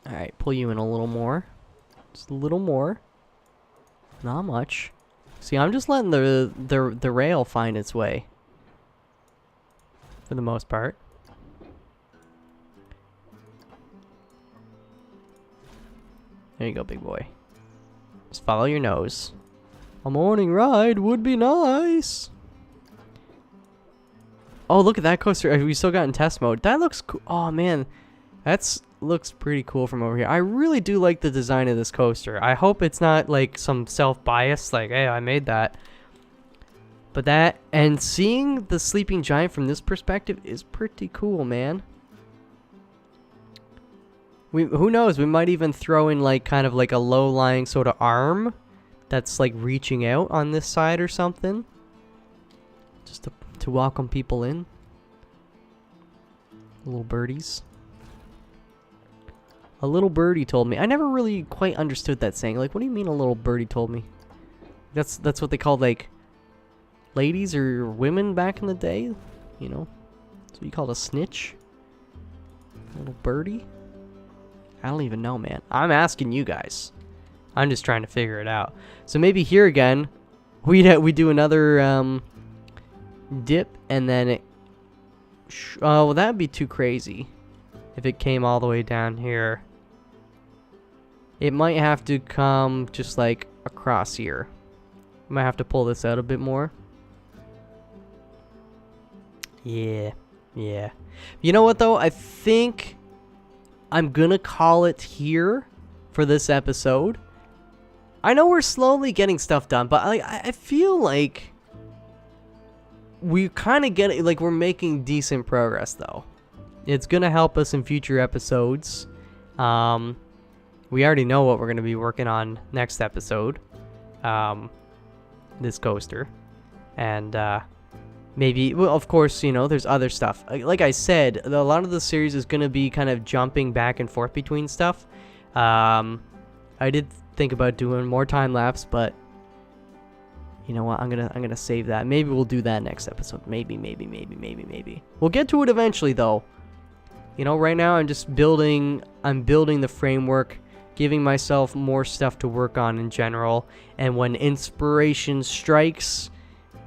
Alright, pull you in a little more. Just a little more. Not much. See, I'm just letting the rail find its way. For the most part. There you go, big boy. Just follow your nose. A morning ride would be nice. Oh, look at that coaster. We still got in test mode. That looks cool. Oh, man. Looks pretty cool from over here. I really do like the design of this coaster. I hope it's not like some self-bias, like, hey, I made that. But that, and seeing the sleeping giant from this perspective is pretty cool, man. Who knows? We might even throw in like kind of like a low-lying sort of arm that's like reaching out on this side or something, just to welcome people in. Little birdies. A little birdie told me. I never really quite understood that saying. Like, what do you mean a little birdie told me? That's what they called like ladies or women back in the day. You know, that's what you called a snitch. A little birdie. I don't even know, man. I'm asking you guys. I'm just trying to figure it out. So maybe here again, we do another dip, and then it. Oh, well, that'd be too crazy if it came all the way down here. It might have to come just like across here. Might have to pull this out a bit more. Yeah. You know what though? I think I'm gonna call it here for this episode. I know we're slowly getting stuff done, but I feel like we kind of get it, like we're making decent progress though. It's gonna help us in future episodes. We already know what we're gonna be working on next episode. This coaster, and maybe, well, of course, you know, there's other stuff. Like I said, a lot of the series is gonna be kind of jumping back and forth between stuff. I did think about doing more time lapse, but you know what? I'm gonna save that. Maybe we'll do that next episode. Maybe. We'll get to it eventually, though. You know, right now I'm just building. I'm building the framework, giving myself more stuff to work on in general. And when inspiration strikes,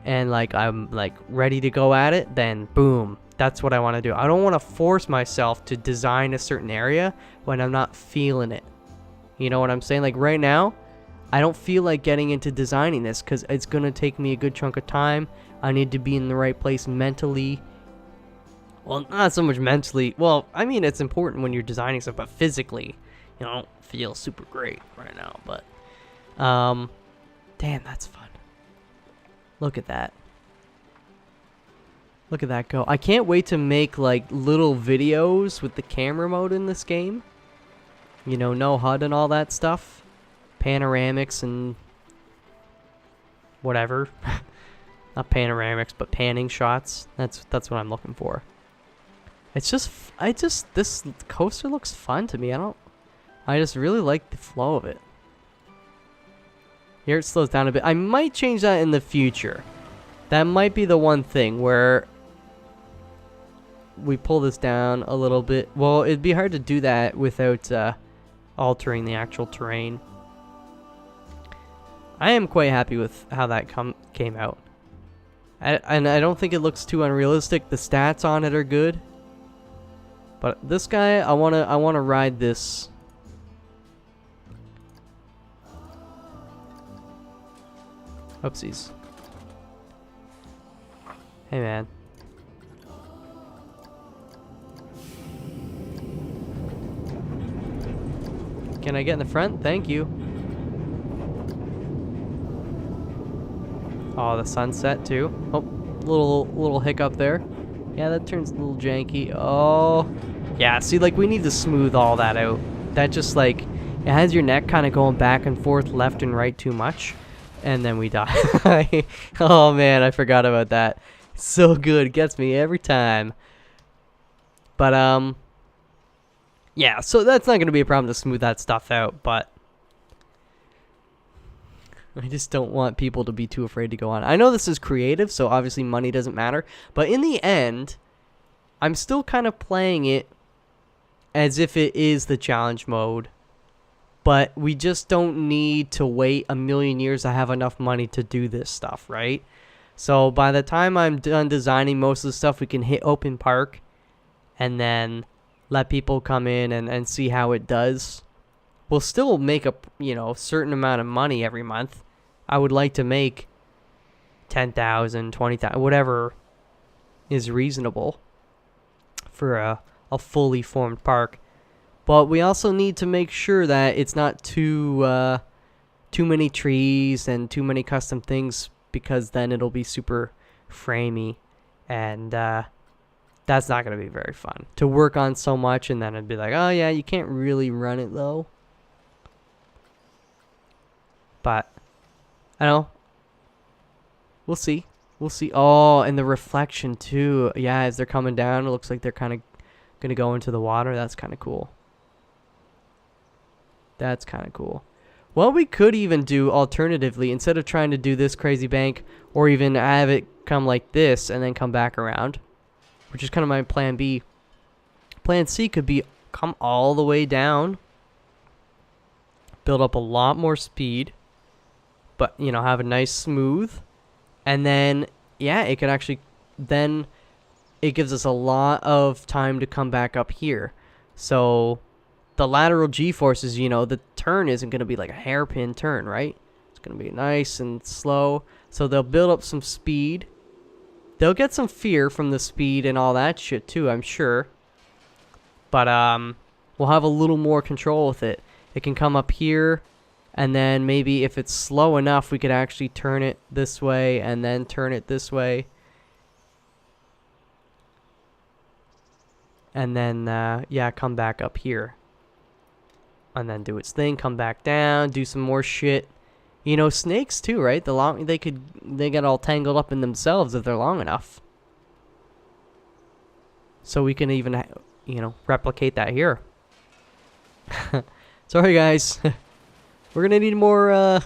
and like I'm like ready to go at it, then boom, that's what I want to do. I don't want to force myself to design a certain area when I'm not feeling it. You know what I'm saying? Like right now, I don't feel like getting into designing this because it's going to take me a good chunk of time. I need to be in the right place mentally. Well, not so much mentally. Well, I mean, it's important when you're designing stuff, but physically, you know, I don't feel super great right now. But, damn, that's fun. Look at that. Look at that go. I can't wait to make, like, little videos with the camera mode in this game. You know, no HUD and all that stuff. Panoramics and whatever. Not panoramics, but panning shots. That's what I'm looking for. It's just, this coaster looks fun to me. I just really like the flow of it. Here it slows down a bit. I might change that in the future. That might be the one thing where we pull this down a little bit. Well, it'd be hard to do that without altering the actual terrain. I am quite happy with how that came out. And I don't think it looks too unrealistic. The stats on it are good. But this guy, I wanna ride this. Oopsies. Hey man. Can I get in the front? Thank you. Oh, the sunset too. Oh, little hiccup there. Yeah, that turns a little janky. Oh, yeah. See, like we need to smooth all that out. That just like it has your neck kind of going back and forth, left and right too much, and then we die. Oh man, I forgot about that. So good, gets me every time. But yeah. So that's not gonna be a problem to smooth that stuff out, but I just don't want people to be too afraid to go on. I know this is creative, so obviously money doesn't matter. But in the end, I'm still kind of playing it as if it is the challenge mode. But we just don't need to wait a million years to have enough money to do this stuff, right? So by the time I'm done designing most of the stuff, we can hit open park and then let people come in and see how it does. we'll still make a, certain amount of money every month. I would like to make 10,000, 20,000, whatever is reasonable for a fully formed park. But we also need to make sure that it's not too many trees and too many custom things, because then it'll be super framey, and that's not going to be very fun to work on so much, and then it'd be like, oh yeah, you can't really run it though. But I don't know. We'll see. We'll see. Oh, and the reflection too. Yeah, as they're coming down, it looks like they're kind of going to go into the water. That's kind of cool. That's kind of cool. Well, we could even do alternatively, instead of trying to do this crazy bank, or even have it come like this and then come back around, which is kind of my plan B. Plan C could be come all the way down, build up a lot more speed, but, have a nice smooth, and then, yeah, it could actually, then it gives us a lot of time to come back up here. So the lateral G-forces, the turn isn't going to be like a hairpin turn, right? It's going to be nice and slow. So they'll build up some speed. They'll get some fear from the speed and all that shit too, I'm sure. But we'll have a little more control with it. It can come up here, and then maybe if it's slow enough, we could actually turn it this way and then turn it this way. And then, yeah, come back up here. And then do its thing, come back down, do some more shit. Snakes too, right? They get all tangled up in themselves if they're long enough. So we can even, replicate that here. Sorry, guys. We're gonna need more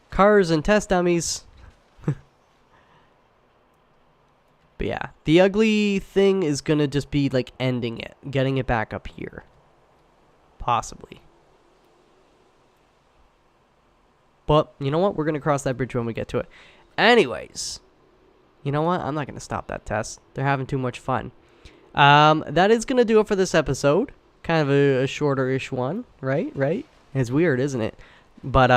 cars and test dummies. But yeah, the ugly thing is gonna just be like ending it, getting it back up here. Possibly. But, you know what? We're going to cross that bridge when we get to it. Anyways, you know what? I'm not going to stop that test. They're having too much fun. That is going to do it for this episode. Kind of a shorter-ish one, right? Right? It's weird, isn't it? But,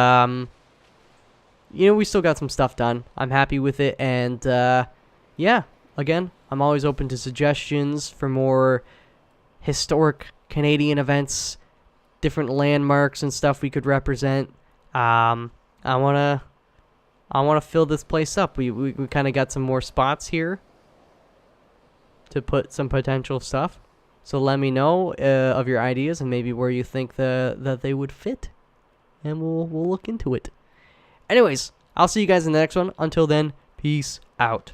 we still got some stuff done. I'm happy with it. And, yeah, again, I'm always open to suggestions for more historic Canadian events, different landmarks and stuff we could represent. I wanna fill this place up. We kind of got some more spots here to put some potential stuff. So let me know of your ideas and maybe where you think that they would fit, and we'll look into it. Anyways, I'll see you guys in the next one. Until then, peace out.